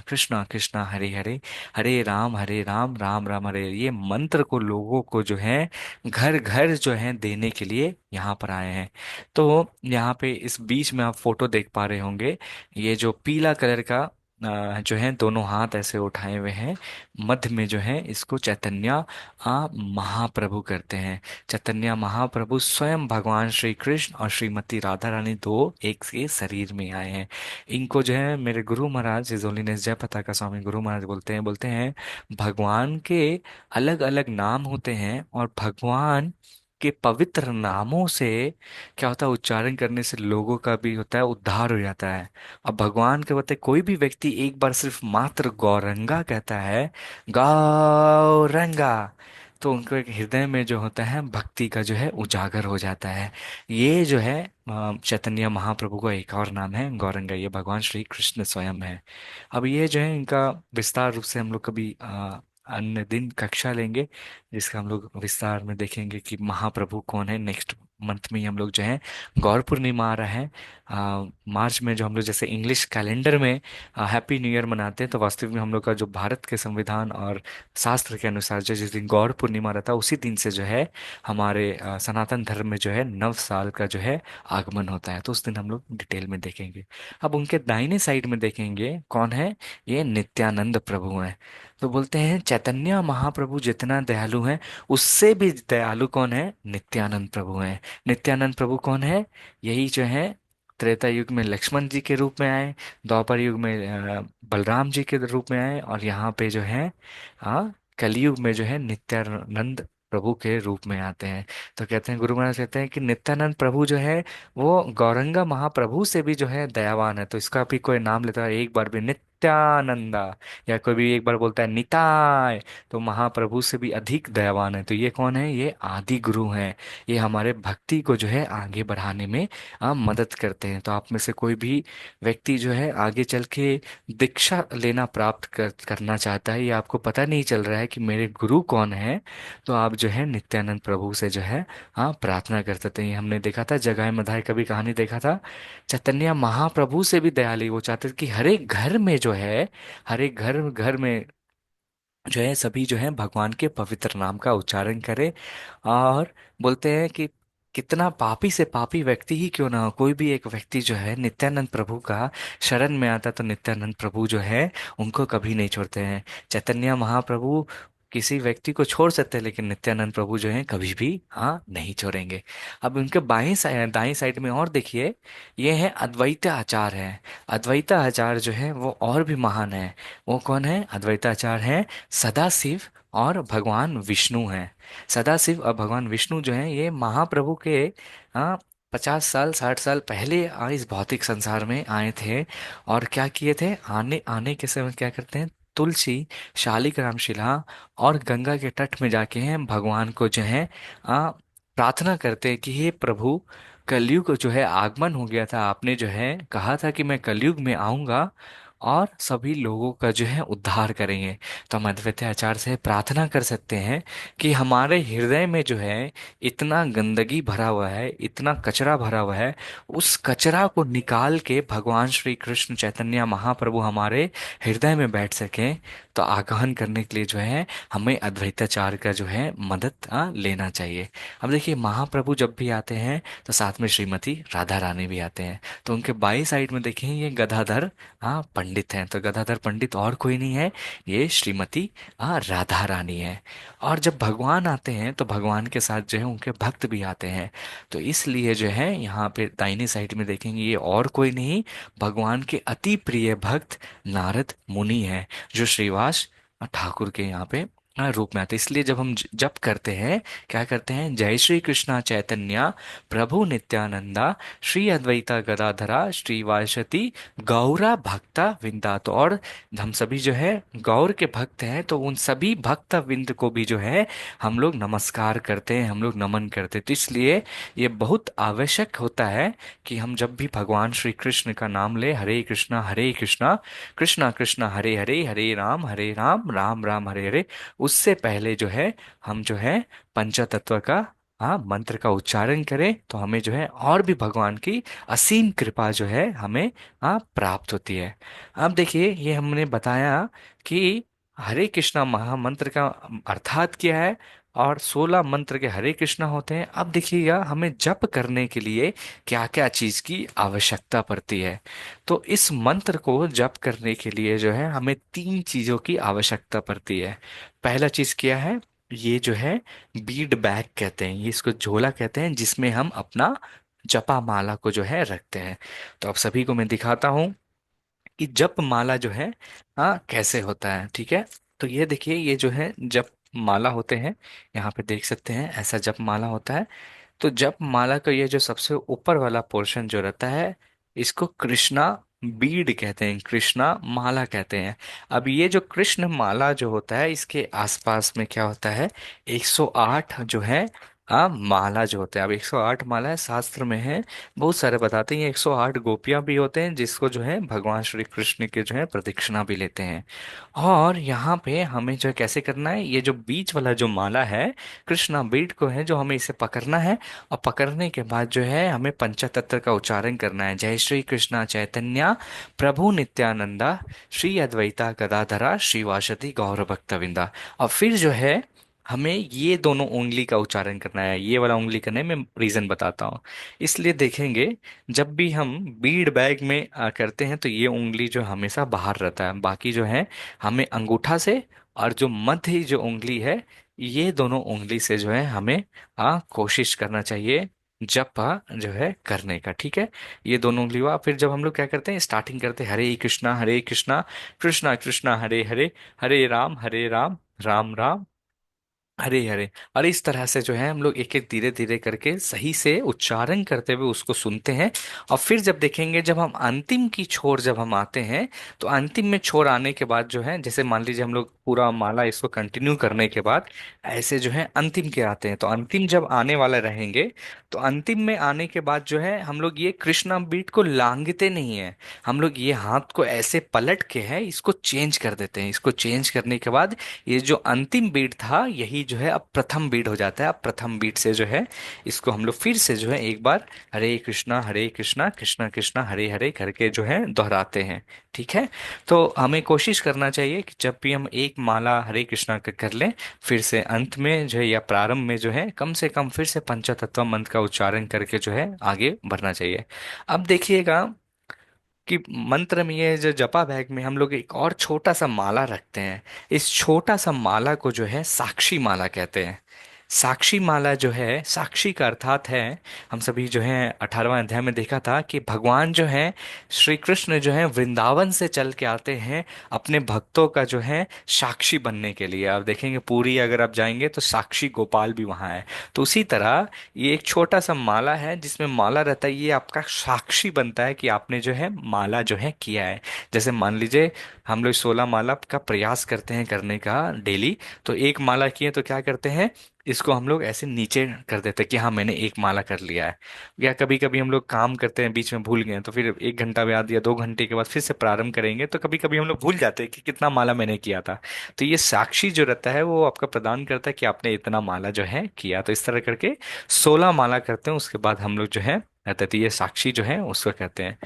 [SPEAKER 1] कृष्णा कृष्णा हरे हरे, हरे राम राम राम हरे हरे, ये मंत्र को लोगों को जो है घर घर जो है देने के लिए यहाँ पर आए हैं। तो यहाँ पे इस बीच में आप फोटो देख पा रहे होंगे, ये जो पीला कलर का जो है दोनों हाथ ऐसे उठाए हुए हैं, मध्य में जो है इसको चैतन्य महाप्रभु करते हैं। चैतन्य महाप्रभु स्वयं भगवान श्री कृष्ण और श्रीमती राधा रानी दो एक के शरीर में आए हैं। इनको जो है मेरे गुरु महाराज हिज होलीनेस जय पताका स्वामी गुरु महाराज बोलते हैं भगवान के अलग अलग नाम होते हैं, और भगवान के पवित्र नामों से क्या होता है, उच्चारण करने से लोगों का भी होता है उद्धार हो जाता है। अब भगवान के बताए कोई भी व्यक्ति एक बार सिर्फ मात्र गौरंगा कहता है, गौरंगा, तो उनको एक हृदय में जो होता है भक्ति का जो है उजागर हो जाता है। ये जो है चैतन्य महाप्रभु का एक और नाम है गौरंगा, ये भगवान श्री कृष्ण स्वयं है। अब ये जो है इनका विस्तार रूप से हम लोग कभी अन्य दिन कक्षा लेंगे, जिसका हम लोग विस्तार में देखेंगे कि महाप्रभु कौन है। नेक्स्ट मंथ में ही हम लोग जो है गौर पूर्णिमा आ रहा है मार्च में, जो हम लोग जैसे इंग्लिश कैलेंडर में हैप्पी न्यू ईयर मनाते हैं, तो वास्तविक में हम लोग का जो भारत के संविधान और शास्त्र के अनुसार जो जिस दिन गौर पूर्णिमा रहता है उसी दिन से जो है हमारे सनातन धर्म में जो है नव साल का जो है आगमन होता है। तो उस दिन हम लोग डिटेल में देखेंगे। अब उनके दाहिने साइड में देखेंगे कौन है, ये नित्यानंद प्रभु हैं। तो बोलते हैं चैतन्य महाप्रभु जितना दयालु हैं उससे भी दयालु कौन है, नित्यानंद प्रभु हैं। नित्यानंद प्रभु कौन है? यही जो है त्रेता युग में लक्ष्मण जी के रूप में आए, द्वापर युग में बलराम जी के रूप में आए, और यहाँ पे जो है कलयुग में जो है नित्यानंद प्रभु के रूप में आते हैं। तो कहते हैं गुरु महाराज कहते हैं कि नित्यानंद प्रभु जो है वो गौरंगा महाप्रभु से भी जो है दयावान है। तो इसका भी कोई नाम लेता है एक बार भी नित्यानंदा, या कोई भी एक बार बोलता है निताय, तो महाप्रभु से भी अधिक दयावान है। तो ये कौन है? ये आदि गुरु हैं। ये हमारे भक्ति को जो है आगे बढ़ाने में मदद करते हैं। तो आप में से कोई भी व्यक्ति जो है आगे चल के दीक्षा लेना प्राप्त करना चाहता है, या आपको पता नहीं चल रहा है कि मेरे गुरु कौन है, तो आप जो है नित्यानंद प्रभु से जो है प्रार्थना कर सकते हैं। ये हमने देखा था जगाए मधाई कभी कहानी देखा था, चैतन्य महाप्रभु से भी दयालु वो चाहते थे कि हर एक घर में जो है, हर एक घर घर में जो है सभी जो है भगवान के पवित्र नाम का उच्चारण करे। और बोलते हैं कि कितना पापी से पापी व्यक्ति ही क्यों ना हो, कोई भी एक व्यक्ति जो है नित्यानंद प्रभु का शरण में आता तो नित्यानंद प्रभु जो है उनको कभी नहीं छोड़ते हैं। चैतन्य महाप्रभु किसी व्यक्ति को छोड़ सकते हैं, लेकिन नित्यानंद प्रभु जो है कभी भी नहीं छोड़ेंगे। अब उनके बाएं साइड दाएं साइड में और देखिए, ये है अद्वैत आचार्य है। अद्वैत आचार्य जो है वो और भी महान है। वो कौन है? अद्वैत आचार्य है सदाशिव और भगवान विष्णु हैं। सदाशिव और भगवान विष्णु जो हैं ये महाप्रभु के 50 साल 60 साल पहले इस भौतिक संसार में आए थे। और क्या किए थे? आने आने के समय क्या करते हैं, तुलसी, शालिग्राम शिला और गंगा के तट में जाके हैं भगवान को जो है प्रार्थना करते हैं कि हे प्रभु, कलयुग जो है आगमन हो गया था, आपने जो है कहा था कि मैं कलयुग में आऊंगा और सभी लोगों का जो है उद्धार करेंगे। तो हम अद्वैत आचार्य से प्रार्थना कर सकते हैं कि हमारे हृदय में जो है इतना गंदगी भरा हुआ है, इतना कचरा भरा हुआ है, उस कचरा को निकाल के भगवान श्री कृष्ण चैतन्य महाप्रभु हमारे हृदय में बैठ सके। तो आगाहन करने के लिए जो है हमें अद्वैताचार्य का जो है मदद लेना चाहिए। अब देखिए महाप्रभु जब भी आते हैं तो साथ में श्रीमती राधा रानी भी आते हैं। तो उनके बाई साइड में देखिए ये गदाधर पंडित हैं। तो गदाधर पंडित और कोई नहीं है, ये श्रीमती राधा रानी है। और जब भगवान आते हैं तो भगवान के साथ जो है उनके भक्त भी आते हैं। तो इसलिए जो है यहाँ पे दाहिनी साइड में देखेंगे, ये और कोई नहीं, भगवान के अति प्रिय भक्त नारद मुनि हैं, जो श्रीवास ठाकुर के यहाँ पे रूप में आते हैं। इसलिए जब हम जप करते हैं, क्या करते हैं, जय श्री कृष्णा चैतन्य प्रभु नित्यानंदा श्री अद्वैता गदाधरा श्रीवासती गौरा भक्ता विंदा। तो और हम सभी जो है गौर के भक्त हैं, तो उन सभी भक्त विंद को भी जो है हम लोग नमस्कार करते हैं, हम लोग नमन करते हैं। तो इसलिए ये बहुत आवश्यक होता है कि हम जब भी भगवान श्री कृष्ण का नाम ले, हरे कृष्णा कृष्णा कृष्णा हरे हरे, हरे राम राम राम हरे हरे, उससे पहले जो है हम जो है पंचतत्व का मंत्र का उच्चारण करें, तो हमें जो है और भी भगवान की असीम कृपा जो है हमें प्राप्त होती है। अब देखिए, ये हमने बताया कि हरे कृष्णा महामंत्र का अर्थात क्या है, और 16 मंत्र के हरे कृष्णा होते हैं। अब देखिएगा, हमें जप करने के लिए क्या क्या चीज की आवश्यकता पड़ती है। तो इस मंत्र को जप करने के लिए जो है हमें 3 चीजों की आवश्यकता पड़ती है। पहला चीज क्या है, ये जो है बीड बैग कहते हैं, ये इसको झोला कहते हैं, जिसमें हम अपना जपा माला को जो है रखते हैं। तो अब सभी को मैं दिखाता हूँ कि जप माला जो है कैसे होता है, ठीक है। तो ये देखिए, ये जो है जप माला होते हैं, यहाँ पे देख सकते हैं ऐसा जप माला होता है। तो जप माला का ये जो सबसे ऊपर वाला पोर्शन जो रहता है, इसको कृष्णा बीड कहते हैं, कृष्णा माला कहते हैं। अब ये जो कृष्ण माला जो होता है, इसके आसपास में क्या होता है, 108 जो है माला जो होते हैं। अब 108 माला है, शास्त्र में है, बहुत सारे बताते हैं। ये 108 गोपियां भी होते हैं, जिसको जो है भगवान श्री कृष्ण के जो है प्रदक्षिणा भी लेते हैं। और यहाँ पे हमें जो है कैसे करना है, ये जो बीच वाला जो माला है, कृष्णा बीड को है, जो हमें इसे पकड़ना है। और पकड़ने के बाद जो है हमें पंचतत्व का उच्चारण करना है, जय श्री कृष्णा चैतन्य प्रभु नित्यानंदा श्री अद्वैता गदाधरा श्रीवासति गौर भक्तविंदा। और फिर जो है हमें ये दोनों उंगली का उच्चारण करना है। ये वाला उंगली करने में रीजन बताता हूँ। इसलिए देखेंगे, जब भी हम बीड बैग में करते हैं, तो ये उंगली जो हमेशा बाहर रहता है, बाकी जो है हमें अंगूठा से और जो मध्य जो उंगली है, ये दोनों उंगली से जो है हमें कोशिश करना चाहिए जप जो है करने का, ठीक है। ये दोनों उंगली हुआ। फिर जब हम लोग क्या करते हैं, स्टार्टिंग करते हैं हरे कृष्णा कृष्णा कृष्णा हरे हरे, हरे राम राम राम हरे हरे। और इस तरह से जो है हम लोग एक एक धीरे धीरे करके सही से उच्चारण करते हुए उसको सुनते हैं। और फिर जब देखेंगे, जब हम अंतिम की छोर जब हम आते हैं, तो अंतिम में छोर आने के बाद जो है, जैसे मान लीजिए हम लोग पूरा माला इसको कंटिन्यू करने के बाद ऐसे जो है अंतिम के आते हैं, तो अंतिम जब आने वाले रहेंगे, तो अंतिम में आने के बाद जो है हम लोग ये कृष्णा बीट को लांघते नहीं है, हम लोग ये हाथ को ऐसे पलट के है इसको चेंज कर देते हैं। इसको चेंज करने के बाद ये जो अंतिम बीट था, यही जो है अब प्रथम बीट हो जाता है। अब प्रथम बीट से जो है इसको हम लोग फिर से जो है एक बार हरे कृष्णा कृष्णा कृष्णा हरे हरे करके जो है दोहराते हैं, ठीक है। तो हमें कोशिश करना चाहिए कि जब भी हम एक माला हरे कृष्णा का कर लें, फिर से अंत में जो है या प्रारंभ में जो है कम से कम फिर से पंचतत्व मंत्र का उच्चारण करके जो है आगे बढ़ना चाहिए। अब देखिएगा कि मंत्र में, ये जो जपा बैग में हम लोग एक और छोटा सा माला रखते हैं। इस छोटा सा माला को जो है साक्षी माला कहते हैं। साक्षी माला जो है, साक्षी का अर्थात है, हम सभी जो है 18वां अध्याय में देखा था कि भगवान जो है श्री कृष्ण जो है वृंदावन से चल के आते हैं अपने भक्तों का जो है साक्षी बनने के लिए। आप देखेंगे पूरी अगर आप जाएंगे तो साक्षी गोपाल भी वहाँ है। तो उसी तरह ये एक छोटा सा माला है, जिसमें माला रहता है, ये आपका साक्षी बनता है कि आपने जो है माला जो है किया है। जैसे मान लीजिए हम लोग 16 माला का प्रयास करते हैं करने का डेली, तो एक माला किए तो क्या करते हैं, इसको हम लोग ऐसे नीचे कर देते हैं कि हाँ मैंने एक माला कर लिया है। या कभी कभी हम लोग काम करते हैं, बीच में भूल गए, तो फिर 1 घंटा बाद या 2 घंटे के बाद फिर से प्रारंभ करेंगे, तो कभी कभी हम लोग भूल जाते हैं कि कितना माला मैंने किया था। तो ये साक्षी जो रहता है वो आपका प्रदान करता है कि आपने इतना माला जो है किया। तो इस तरह करके 16 माला करते हैं, उसके बाद हम लोग जो है कहते हैं, तो ये साक्षी जो है उसको कहते हैं।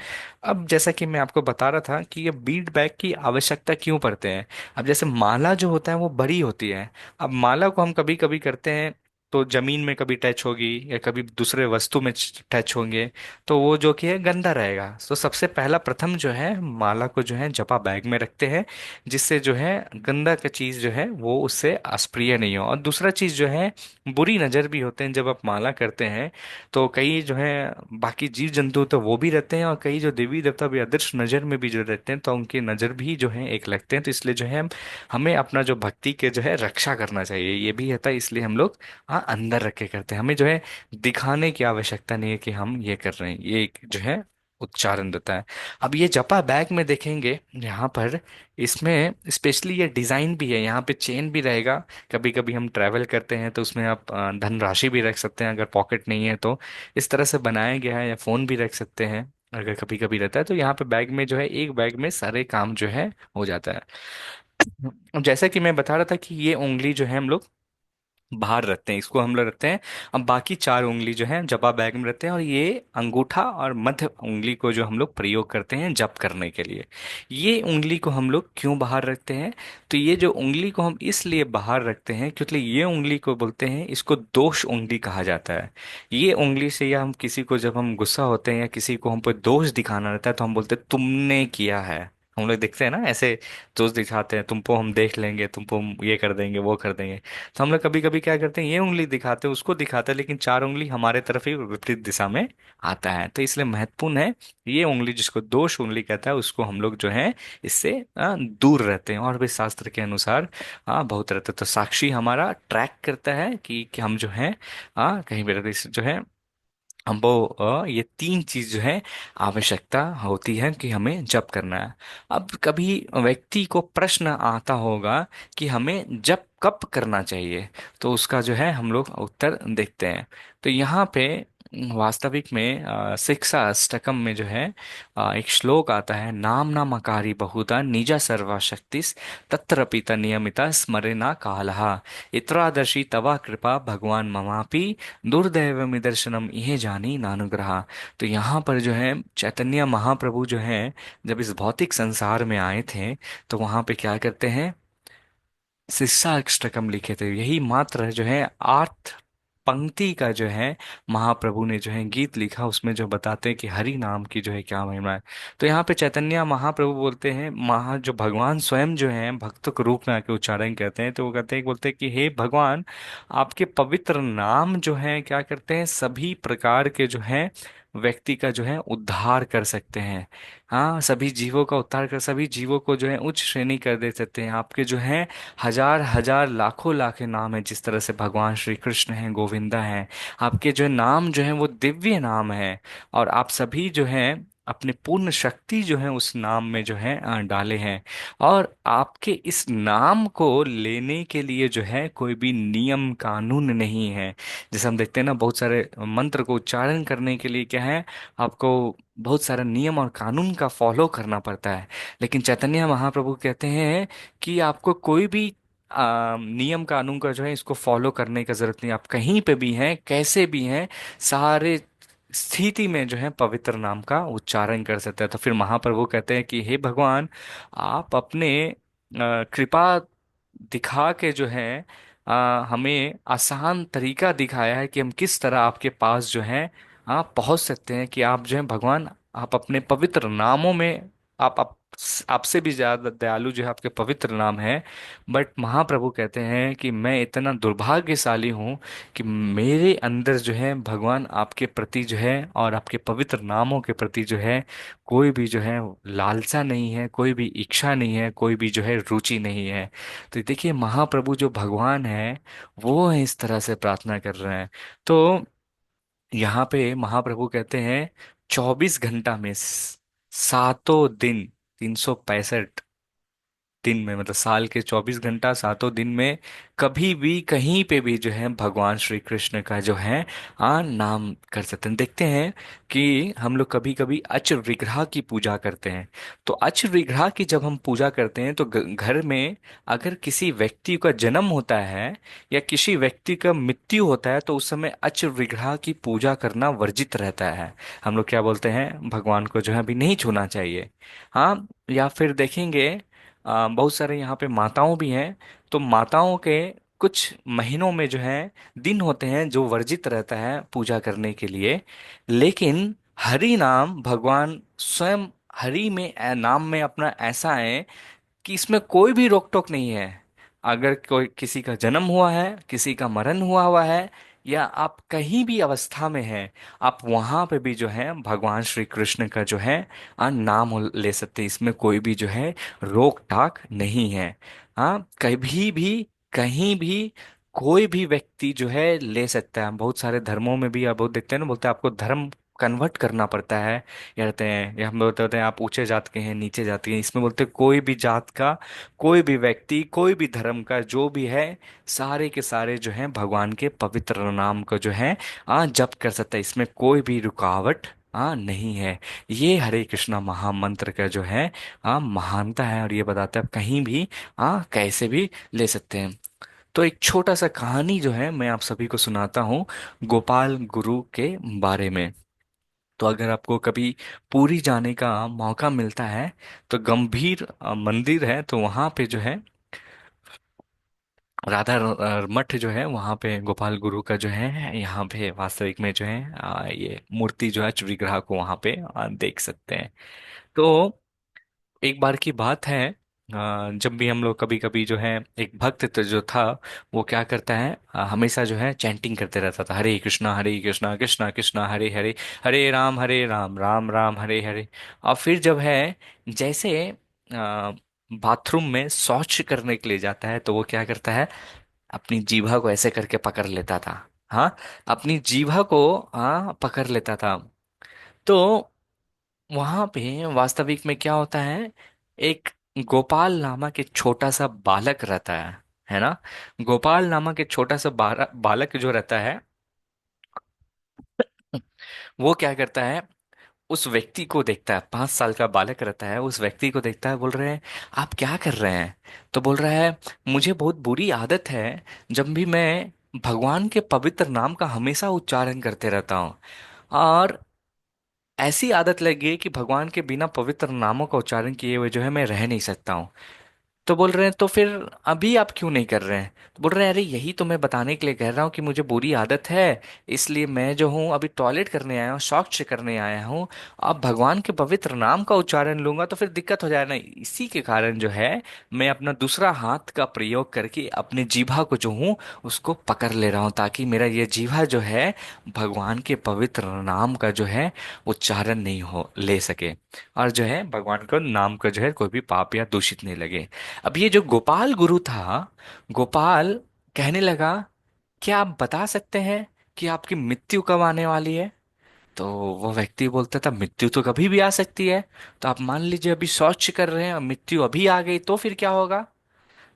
[SPEAKER 1] अब जैसा कि मैं आपको बता रहा था कि ये बीट बैग की आवश्यकता क्यों पड़ते हैं। अब जैसे माला जो होता है वो बड़ी होती है। अब माला को हम कभी कभी करते हैं तो जमीन में कभी टच होगी या कभी दूसरे वस्तु में टच होंगे, तो वो जो कि है गंदा रहेगा। तो सबसे पहला प्रथम जो है माला को जो है जपा बैग में रखते हैं, जिससे जो है गंदा का चीज जो है वो उससे अस्प्रिय नहीं हो। और दूसरा चीज जो है, बुरी नजर भी होते हैं जब आप माला करते हैं, तो कई जो है बाकी जीव जंतु तो वो भी रहते हैं, और कई जो देवी देवता भी अदृश्य नजर में भी जो रहते हैं, तो उनकी नजर भी जो है एक लगते हैं। तो इसलिए जो है हमें अपना जो भक्ति के जो है रक्षा करना चाहिए, ये भी रहता है। इसलिए हम लोग हाँ अंदर रख के करते हैं, हमें जो है दिखाने की आवश्यकता नहीं है कि हम ये कर रहे हैं। ये एक जो है उच्चारण देता है। अब ये जपा बैग में देखेंगे यहाँ पर, इसमें स्पेशली ये डिजाइन भी है, यहाँ पे चेन भी रहेगा। कभी कभी हम ट्रैवल करते हैं तो उसमें आप धनराशि भी रख सकते हैं, अगर पॉकेट नहीं है तो इस तरह से बनाया गया है। या फोन भी रख सकते हैं अगर कभी कभी रहता है। तो यहाँ पे बैग में जो है, एक बैग में सारे काम जो है हो जाता है। अब जैसा कि मैं बता रहा था कि ये उंगली जो है हम लोग बाहर रखते हैं, इसको हम लोग रखते हैं। अब बाकी चार उंगली जो है जपा बैग में रहते हैं, और ये अंगूठा और मध्य उंगली को जो हम लोग प्रयोग करते हैं जप करने के लिए। ये उंगली को हम लोग क्यों बाहर रखते हैं? तो ये जो उंगली को हम इसलिए बाहर रखते हैं क्योंकि ये उंगली को बोलते हैं, इसको दोष उंगली कहा जाता है। ये उंगली से, या हम किसी को जब हम गुस्सा होते हैं या किसी को हम पे दोष दिखाना रहता है, तो हम बोलते हैं तुमने किया है। हम लोग देखते हैं ना ऐसे, दोष दिखाते हैं, तुमको हम देख लेंगे, तुमको हम ये कर देंगे वो कर देंगे। तो हम लोग कभी कभी क्या करते हैं, ये उंगली दिखाते हैं, उसको दिखाते हैं, लेकिन चार उंगली हमारे तरफ ही विपरीत दिशा में आता है। तो इसलिए महत्वपूर्ण है, ये उंगली जिसको दोष उंगली कहता है, उसको हम लोग जो है इससे दूर रहते हैं। और भी शास्त्र के अनुसार बहुत रहते हैं। तो साक्षी हमारा ट्रैक करता है कि हम जो है कहीं भी रहते जो है हमको ये तीन चीज जो है आवश्यकता होती है कि हमें जप करना है। अब कभी व्यक्ति को प्रश्न आता होगा कि हमें जप कब करना चाहिए, तो उसका जो है हम लोग उत्तर देखते हैं। तो यहाँ पे वास्तविक में शिक्षा अष्टकम में जो है एक श्लोक आता है, नाम नामकारी बहुधा निजा सर्वा शक्तिस तत्र पिता नियमिता स्मरेना कालहा इत्रादर्शी तवा कृपा भगवान ममापि दुर्दैव दर्शनम इहे जानी नानुग्रहा। तो यहाँ पर जो है चैतन्य महाप्रभु जो है जब इस भौतिक संसार में आए थे, तो वहां पे क्या करते हैं, शिष्टाष्टकम लिखे थे। यही मात्र जो है 8 पंक्ति का जो है महाप्रभु ने जो है गीत लिखा, उसमें जो बताते हैं कि हरि नाम की जो है क्या महिमा है। तो यहाँ पे चैतन्य महाप्रभु बोलते हैं, महा जो भगवान स्वयं जो है भक्तों के रूप में आके उच्चारण करते हैं, तो वो कहते हैं, बोलते हैं कि हे भगवान, आपके पवित्र नाम जो है क्या करते हैं, सभी प्रकार के जो है व्यक्ति का जो है उद्धार कर सकते हैं। हाँ, सभी जीवों का उद्धार कर, सभी जीवों को जो है उच्च श्रेणी कर दे सकते हैं। आपके जो है हजार हजार लाखों लाखे नाम है, जिस तरह से भगवान श्री कृष्ण हैं, गोविंदा हैं। आपके जो नाम जो है वो दिव्य नाम है, और आप सभी जो है अपने पूर्ण शक्ति जो है उस नाम में जो है डाले हैं। और आपके इस नाम को लेने के लिए जो है कोई भी नियम कानून नहीं है। जैसे हम देखते हैं ना, बहुत सारे मंत्र को उच्चारण करने के लिए क्या है, आपको बहुत सारा नियम और कानून का फॉलो करना पड़ता है। लेकिन चैतन्य महाप्रभु कहते हैं कि आपको कोई भी नियम कानून का जो है इसको फॉलो करने का जरूरत नहीं। आप कहीं पे भी हैं, कैसे भी हैं, सारे स्थिति में जो है पवित्र नाम का उच्चारण कर सकते हैं। तो फिर महाप्रभु कहते हैं कि हे भगवान, आप अपने कृपा दिखा के जो है हमें आसान तरीका दिखाया है कि हम किस तरह आपके पास जो है आप पहुंच सकते हैं। कि आप जो है भगवान, आप अपने पवित्र नामों में, आप आपसे भी ज्यादा दयालु जो है आपके पवित्र नाम है। बट महाप्रभु कहते हैं कि मैं इतना दुर्भाग्यशाली हूँ कि मेरे अंदर जो है भगवान आपके प्रति जो है और आपके पवित्र नामों के प्रति जो है कोई भी जो है लालसा नहीं है, कोई भी इच्छा नहीं है, कोई भी जो है रुचि नहीं है। तो देखिए महाप्रभु जो भगवान है वो है इस तरह से प्रार्थना कर रहे हैं। तो यहाँ पे महाप्रभु कहते हैं 24 घंटा में सातों दिन, 365 दिन में, मतलब साल के 24 घंटा सातों दिन में कभी भी कहीं पे भी जो है भगवान श्री कृष्ण का जो है नाम कर सकते हैं। देखते हैं कि हम लोग कभी कभी अच विग्रह की पूजा करते हैं। तो अच विग्रह की जब हम पूजा करते हैं, तो घर में अगर किसी व्यक्ति का जन्म होता है या किसी व्यक्ति का मृत्यु होता है, तो उस समय अच विग्रह की पूजा करना वर्जित रहता है। हम लोग क्या बोलते हैं, भगवान को जो है अभी नहीं छूना चाहिए। हाँ, या फिर देखेंगे बहुत सारे यहाँ पे माताओं भी हैं। तो माताओं के कुछ महीनों में जो है दिन होते हैं जो वर्जित रहता है पूजा करने के लिए। लेकिन हरि नाम भगवान स्वयं हरि में नाम में अपना ऐसा है कि इसमें कोई भी रोक टोक नहीं है। अगर कोई किसी का जन्म हुआ है, किसी का मरण हुआ हुआ है, या आप कहीं भी अवस्था में हैं, आप वहां पे भी जो है भगवान श्री कृष्ण का जो है नाम ले सकते हैं। इसमें कोई भी जो है रोक टाक नहीं है। हाँ, कभी भी कहीं भी कोई भी व्यक्ति जो है ले सकता है। बहुत सारे धर्मों में भी आप बहुत देखते हैं ना, बोलते हैं आपको धर्म कन्वर्ट करना पड़ता है, या कहते हैं, या हम बोलते होते हैं आप ऊंचे जात के हैं नीचे जात के हैं। इसमें बोलते हैं कोई भी जात का, कोई भी व्यक्ति, कोई भी धर्म का जो भी है, सारे के सारे जो है भगवान के पवित्र नाम को जो है जप कर सकता है। इसमें कोई भी रुकावट नहीं है। ये हरे कृष्णा महामंत्र का जो है महानता है, और ये बताता है आप कहीं भी कैसे भी ले सकते हैं। तो एक छोटा सा कहानी जो है मैं आप सभी को सुनाता हूँ गोपाल गुरु के बारे में। तो अगर आपको कभी पुरी जाने का मौका मिलता है, तो गंभीर मंदिर है, तो वहाँ पे जो है राधा मठ जो है, वहाँ पे गोपाल गुरु का जो है यहाँ पे वास्तविक में जो है ये मूर्ति जो है विग्रह को वहाँ पे देख सकते हैं। तो एक बार की बात है, जब भी हम लोग कभी कभी जो है, एक भक्त तो जो था, वो क्या करता है, हमेशा जो है चैंटिंग करते रहता था, हरे कृष्णा कृष्णा कृष्णा हरे हरे, हरे राम राम राम हरे हरे। और फिर जब है, जैसे बाथरूम में शौच करने के लिए जाता है, तो वो क्या करता है, अपनी जीभा को ऐसे करके पकड़ लेता था। हाँ, अपनी जीभा को पकड़ लेता था। तो वहां पे वास्तविक में क्या होता है, एक गोपाल नामक एक छोटा सा बालक रहता है ना। गोपाल नामक एक छोटा सा बालक जो रहता है, वो क्या करता है, उस व्यक्ति को देखता है, 5 साल का बालक रहता है, उस व्यक्ति को देखता है, बोल रहे हैं आप क्या कर रहे हैं। तो बोल रहा है, मुझे बहुत बुरी आदत है, जब भी मैं भगवान के पवित्र नाम का हमेशा उच्चारण करते रहता हूँ, और ऐसी आदत लग गई कि भगवान के बिना पवित्र नामों का उच्चारण किए हुए जो है मैं रह नहीं सकता हूँ। तो बोल रहे हैं, तो फिर अभी आप क्यों नहीं कर रहे हैं। तो बोल रहे हैं, अरे यही तो मैं बताने के लिए कह रहा हूँ कि मुझे बुरी आदत है, इसलिए मैं जो हूँ अभी टॉयलेट करने आया हूँ, शौच करने आया हूँ। अब भगवान के पवित्र नाम का उच्चारण लूंगा तो फिर दिक्कत हो जाए ना, इसी के कारण जो है मैं अपना दूसरा हाथ का प्रयोग करके अपने जीभा को जो हूँ उसको पकड़ ले रहा हूँ, ताकि मेरा ये जीभा जो है भगवान के पवित्र नाम का जो है उच्चारण नहीं हो ले सके, और जो है भगवान का नाम का जो है कोई भी पाप या दूषित नहीं लगे। अब ये जो गोपाल गुरु था, गोपाल कहने लगा, क्या आप बता सकते हैं कि आपकी मृत्यु कब आने वाली है। तो वो व्यक्ति बोलता था, मृत्यु तो कभी भी आ सकती है। तो आप मान लीजिए अभी शौच कर रहे हैं और मृत्यु अभी आ गई तो फिर क्या होगा।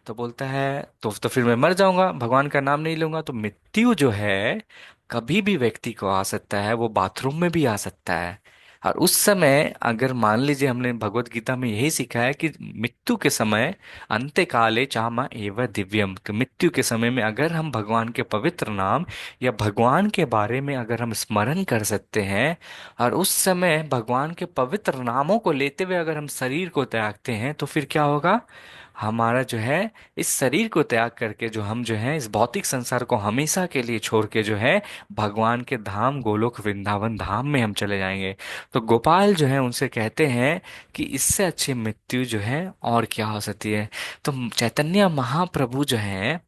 [SPEAKER 1] तो बोलता है, तो फिर मैं मर जाऊंगा, भगवान का नाम नहीं लूंगा। तो मृत्यु जो है कभी भी व्यक्ति को आ सकता है, वो बाथरूम में भी आ सकता है। और उस समय अगर मान लीजिए, हमने भगवत गीता में यही सीखा है कि मृत्यु के समय अंत्य काले चामा एव दिव्यम, कि मृत्यु के समय में अगर हम भगवान के पवित्र नाम या भगवान के बारे में अगर हम स्मरण कर सकते हैं, और उस समय भगवान के पवित्र नामों को लेते हुए अगर हम शरीर को त्यागते हैं, तो फिर क्या होगा, हमारा जो है इस शरीर को त्याग करके जो हम जो है इस भौतिक संसार को हमेशा के लिए छोड़ के जो है भगवान के धाम गोलोक वृंदावन धाम में हम चले जाएंगे। तो गोपाल जो है उनसे कहते हैं कि इससे अच्छी मृत्यु जो है और क्या हो सकती है। तो चैतन्य महाप्रभु जो है,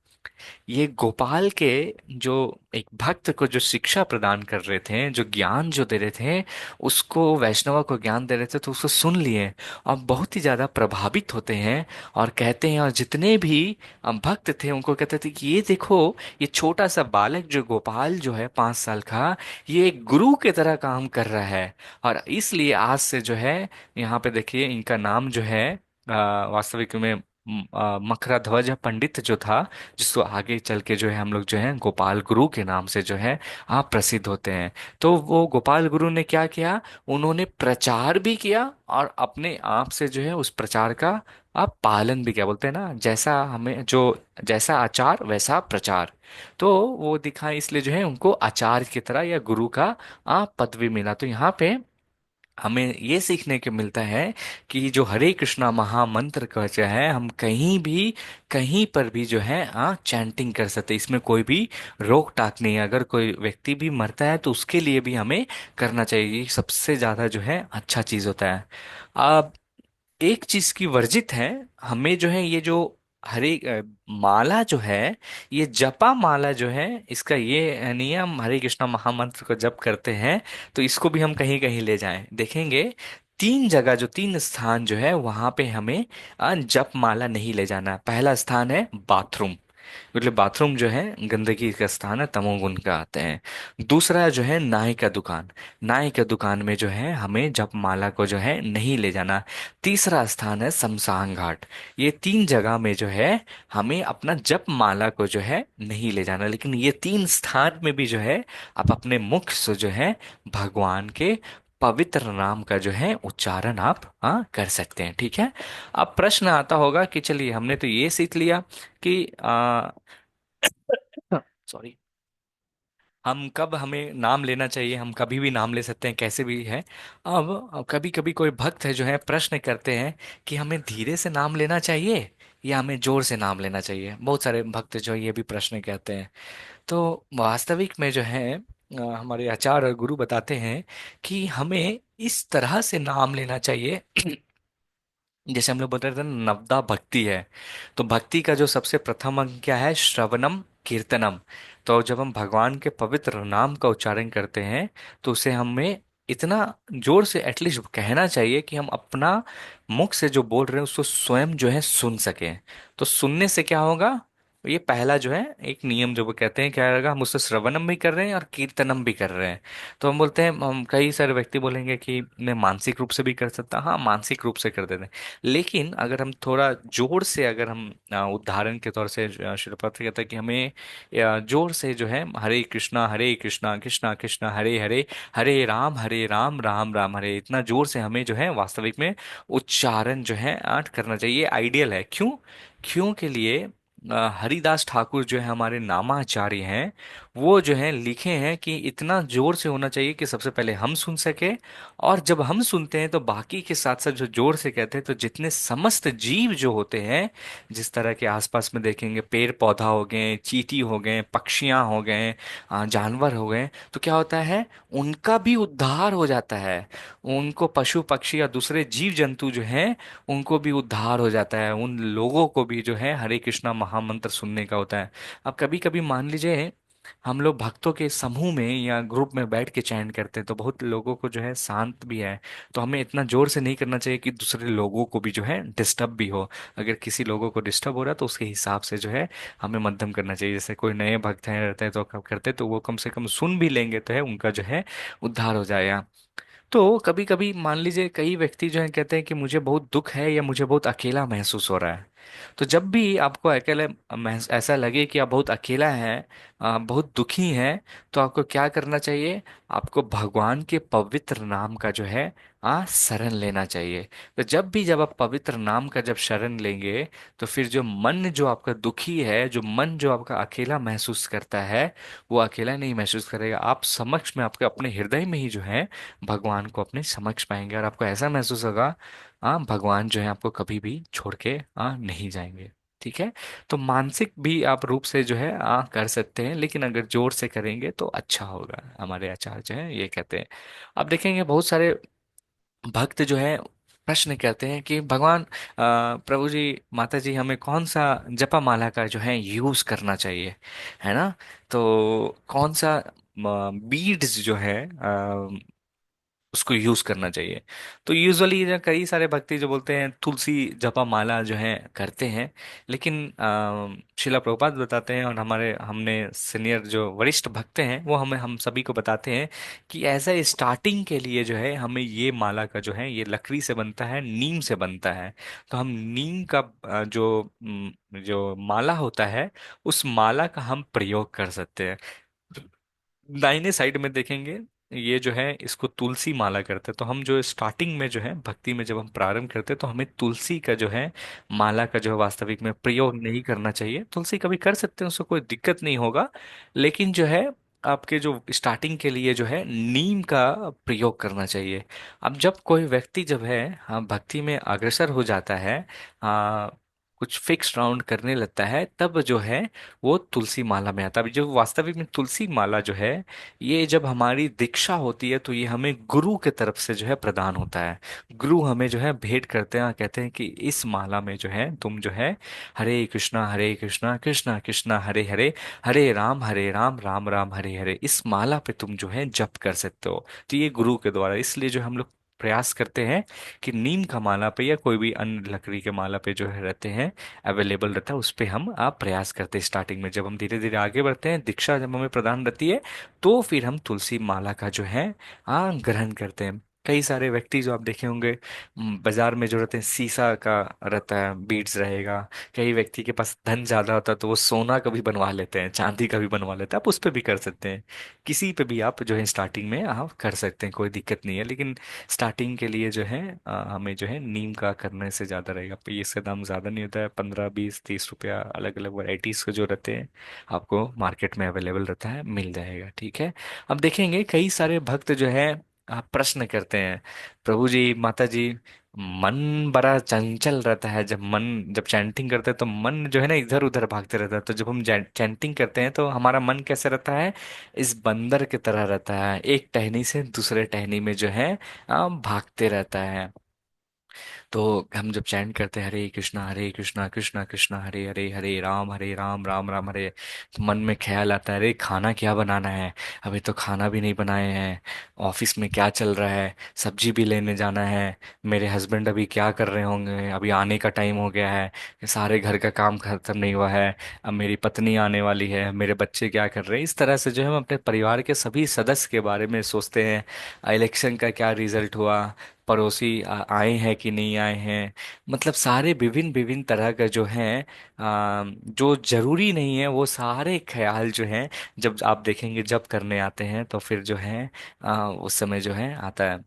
[SPEAKER 1] ये गोपाल के जो एक भक्त को जो शिक्षा प्रदान कर रहे थे, जो ज्ञान जो दे रहे थे, उसको वैष्णव को ज्ञान दे रहे थे, तो उसको सुन लिए और बहुत ही ज्यादा प्रभावित होते हैं। और कहते हैं, और जितने भी भक्त थे उनको कहते थे कि ये देखो, ये छोटा सा बालक जो गोपाल जो है 5 साल का, ये एक गुरु की तरह काम कर रहा है। और इसलिए आज से जो है, यहाँ पे देखिए इनका नाम जो है वास्तविक में मकरध्वज पंडित जो था, जिसको आगे चल के जो है हम लोग जो है गोपाल गुरु के नाम से जो है आप प्रसिद्ध होते हैं। तो वो गोपाल गुरु ने क्या किया, उन्होंने प्रचार भी किया और अपने आप से जो है उस प्रचार का आप पालन भी किया। बोलते हैं ना, जैसा हमें जो जैसा आचार वैसा प्रचार। तो वो दिखा, इसलिए जो है उनको आचार्य की तरह या गुरु का आप पदवी मिला। तो यहाँ पे हमें ये सीखने को मिलता है कि जो हरे कृष्णा महामंत्र का जो है हम कहीं भी कहीं पर भी जो है चैंटिंग कर सकते, इसमें कोई भी रोक टाक नहीं है। अगर कोई व्यक्ति भी मरता है तो उसके लिए भी हमें करना चाहिए, ये सबसे ज्यादा जो है अच्छा चीज होता है। अब एक चीज की वर्जित है, हमें जो है ये जो हरे माला जो है, ये जपा माला जो है, इसका ये नियम हरे कृष्णा महामंत्र को जप करते हैं तो इसको भी हम कहीं कहीं ले जाएं, देखेंगे तीन जगह, जो तीन स्थान जो है वहां पे हमें जप माला नहीं ले जाना। पहला स्थान है बाथरूम, मतलब बाथरूम जो है गंदगी का स्थान है, तमोगुण का आते हैं। दूसरा जो है नाई का दुकान, नाई का दुकान में जो है हमें जप माला को जो है नहीं ले जाना। तीसरा स्थान है शमशान घाट। ये तीन जगह में जो है हमें अपना जप माला को जो है नहीं ले जाना, लेकिन ये तीन स्थान में भी जो है आप अपने मुख से जो है भगवान के पवित्र नाम का जो है उच्चारण आप कर सकते हैं, ठीक है। अब प्रश्न आता होगा कि चलिए हमने तो ये सीख लिया कि सॉरी, हम कब हमें नाम लेना चाहिए, हम कभी भी नाम ले सकते हैं, कैसे भी है। अब कभी कभी कोई भक्त है जो है प्रश्न करते हैं कि हमें धीरे से नाम लेना चाहिए या हमें जोर से नाम लेना चाहिए। बहुत सारे भक्त जो है ये भी प्रश्न कहते हैं। तो वास्तविक में जो है हमारे आचार्य और गुरु बताते हैं कि हमें इस तरह से नाम लेना चाहिए जैसे हम लोग बोलते थे ना, नवदा भक्ति है। तो भक्ति का जो सबसे प्रथम अंग क्या है, श्रवणम कीर्तनम। तो जब हम भगवान के पवित्र नाम का उच्चारण करते हैं तो उसे हमें इतना जोर से एटलीस्ट कहना चाहिए कि हम अपना मुख से जो बोल रहे हैं उसको स्वयं जो है सुन सकें। तो सुनने से क्या होगा, ये पहला जो है एक नियम जो वो कहते हैं क्या रहेगा, हम उससे श्रवणम भी कर रहे हैं और कीर्तनम भी कर रहे हैं। तो हम बोलते हैं, हम कई सारे व्यक्ति बोलेंगे कि मैं मानसिक रूप से भी कर सकता, हाँ मानसिक रूप से कर देते हैं। लेकिन अगर हम थोड़ा जोर से, अगर हम उदाहरण के तौर से शिलपत्र कहता है कि हमें जोर से जो है हरे कृष्णा कृष्णा कृष्णा हरे हरे, हरे राम राम राम हरे, इतना जोर से हमें जो है वास्तविक में उच्चारण जो है करना चाहिए, आइडियल है। क्यों, क्यों के लिए हरिदास ठाकुर जो है हमारे नामाचार्य हैं, वो जो है लिखे हैं कि इतना जोर से होना चाहिए कि सबसे पहले हम सुन सके, और जब हम सुनते हैं तो बाकी के साथ साथ जो जोर से कहते हैं तो जितने समस्त जीव जो होते हैं, जिस तरह के आसपास में देखेंगे पेड़ पौधा हो गए, चींटी हो गए, पक्षियां हो गए, जानवर हो गए, तो क्या होता है, उनका भी उद्धार हो जाता है। उनको पशु पक्षी या दूसरे जीव जंतु जो हैं उनको भी उद्धार हो जाता है, उन लोगों को भी जो है हरे कृष्णा महामंत्र सुनने का होता है। अब कभी कभी मान लीजिए हम लोग भक्तों के समूह में या ग्रुप में बैठ के चैंट करते हैं तो बहुत लोगों को जो है शांत भी है, तो हमें इतना जोर से नहीं करना चाहिए कि दूसरे लोगों को भी जो है डिस्टर्ब भी हो। अगर किसी लोगों को डिस्टर्ब हो रहा है तो उसके हिसाब से जो है हमें मध्यम करना चाहिए। जैसे कोई नए भक्त हैं रहते हैं तो कब करते हैं तो वो कम से कम सुन भी लेंगे तो है उनका जो है उद्धार हो जाएगा। तो कभी कभी मान लीजिए कई व्यक्ति जो है कहते हैं कि मुझे बहुत दुख है या मुझे बहुत अकेला महसूस हो रहा है। तो जब भी आपको अकेले ऐसा लगे कि आप बहुत अकेला हैं, बहुत दुखी हैं, तो आपको क्या करना चाहिए, आपको भगवान के पवित्र नाम का जो है शरण लेना चाहिए। तो जब आप पवित्र नाम का जब शरण लेंगे तो फिर जो मन जो आपका दुखी है, जो मन जो आपका अकेला महसूस करता है, वो अकेला नहीं महसूस करेगा। आप समक्ष में, आपके अपने हृदय में ही जो है भगवान को अपने समक्ष पाएंगे और आपको ऐसा महसूस होगा भगवान जो है आपको कभी भी छोड़ के नहीं जाएंगे, ठीक है। तो मानसिक भी आप रूप से जो है कर सकते हैं, लेकिन अगर जोर से करेंगे तो अच्छा होगा, हमारे आचार्य जो है ये कहते हैं। अब देखेंगे बहुत सारे भक्त जो है प्रश्न करते हैं कि भगवान, प्रभु जी, माता जी, हमें कौन सा जपा माला का जो है यूज करना चाहिए, है ना। तो कौन सा बीड्स जो है उसको यूज करना चाहिए। तो यूजुअली कई सारे भक्ति जो बोलते हैं तुलसी जपा माला जो है करते हैं, लेकिन शिला प्रभुपाद बताते हैं और हमारे हमने सीनियर जो वरिष्ठ भक्त हैं वो हम सभी को बताते हैं कि एज ए स्टार्टिंग के लिए जो है हमें ये माला का जो है, ये लकड़ी से बनता है, नीम से बनता है। तो हम नीम का जो माला होता है उस माला का हम प्रयोग कर सकते हैं। दाहिने साइड में देखेंगे ये जो है इसको तुलसी माला करते हैं। तो हम जो स्टार्टिंग में जो है भक्ति में जब हम प्रारंभ करते हैं तो हमें तुलसी का जो है माला का जो है वास्तविक में प्रयोग नहीं करना चाहिए। तुलसी कभी कर सकते हैं, उसको कोई दिक्कत नहीं होगा, लेकिन जो है आपके जो स्टार्टिंग के लिए जो है नीम का प्रयोग करना चाहिए। अब जब कोई व्यक्ति जब है भक्ति में अग्रसर हो जाता है, कुछ फिक्स राउंड करने लगता है, तब जो है वो तुलसी माला में आता है। जो वास्तविक में तुलसी माला जो है, ये जब हमारी दीक्षा होती है तो ये हमें गुरु के तरफ से जो है प्रदान होता है। गुरु हमें जो है भेंट करते हैं, कहते हैं कि इस माला में जो है तुम जो है हरे कृष्णा कृष्णा कृष्णा हरे हरे, हरे राम राम राम हरे हरे, इस माला पे तुम जो है जप कर सकते हो। तो ये गुरु के द्वारा, इसलिए जो हम लोग प्रयास करते हैं कि नीम का माला पे या कोई भी अन्य लकड़ी के माला पे जो है रहते हैं, अवेलेबल रहता है, उस पे हम आप प्रयास करते हैं। स्टार्टिंग में जब हम धीरे धीरे आगे बढ़ते हैं, दीक्षा जब हमें प्रदान रहती है, तो फिर हम तुलसी माला का जो है ग्रहण करते हैं। कई सारे व्यक्ति जो आप देखे होंगे, बाजार में जो रहते हैं शीशा का रहता है, बीड्स रहेगा। कई व्यक्ति के पास धन ज्यादा होता है तो वो सोना का भी बनवा लेते हैं, चांदी का भी बनवा लेते हैं। आप उस पर भी कर सकते हैं, किसी पे भी आप जो है स्टार्टिंग में आप कर सकते हैं, कोई दिक्कत नहीं है। लेकिन स्टार्टिंग के लिए जो है हमें जो है नीम का करने से ज्यादा रहेगा। तो ये इसका दाम ज्यादा नहीं होता है, 15 20 30 रुपया अलग अलग वैरायटीज के जो रहते हैं आपको मार्केट में अवेलेबल रहता है, मिल जाएगा। ठीक है। अब देखेंगे कई सारे भक्त जो है प्रश्न करते हैं, प्रभु जी माता जी, मन बड़ा चंचल रहता है। जब चैंटिंग करते हैं तो मन जो है ना इधर उधर भागते रहता है। तो जब हम चैंटिंग करते हैं तो हमारा मन कैसे रहता है, इस बंदर की तरह रहता है, एक टहनी से दूसरे टहनी में जो है भागते रहता है। तो हम जब चैंट करते हैं हरे कृष्णा कृष्णा कृष्णा हरे हरे, हरे राम राम राम हरे, तो मन में ख्याल आता है, अरे खाना क्या बनाना है, अभी तो खाना भी नहीं बनाए हैं, ऑफिस में क्या चल रहा है, सब्जी भी लेने जाना है, मेरे हस्बैंड अभी क्या कर रहे होंगे, अभी आने का टाइम हो गया है, सारे घर का काम खत्म नहीं हुआ है, अब मेरी पत्नी आने वाली है, मेरे बच्चे क्या कर रहे हैं। इस तरह से जो है हम अपने परिवार के सभी सदस्य के बारे में सोचते हैं। इलेक्शन का क्या रिजल्ट हुआ, पड़ोसी आए हैं कि नहीं आए हैं, मतलब सारे विभिन्न विभिन्न तरह का जो है जो जरूरी नहीं है वो सारे ख्याल जो हैं, जब आप देखेंगे जब करने आते हैं तो फिर जो है उस समय जो है आता है।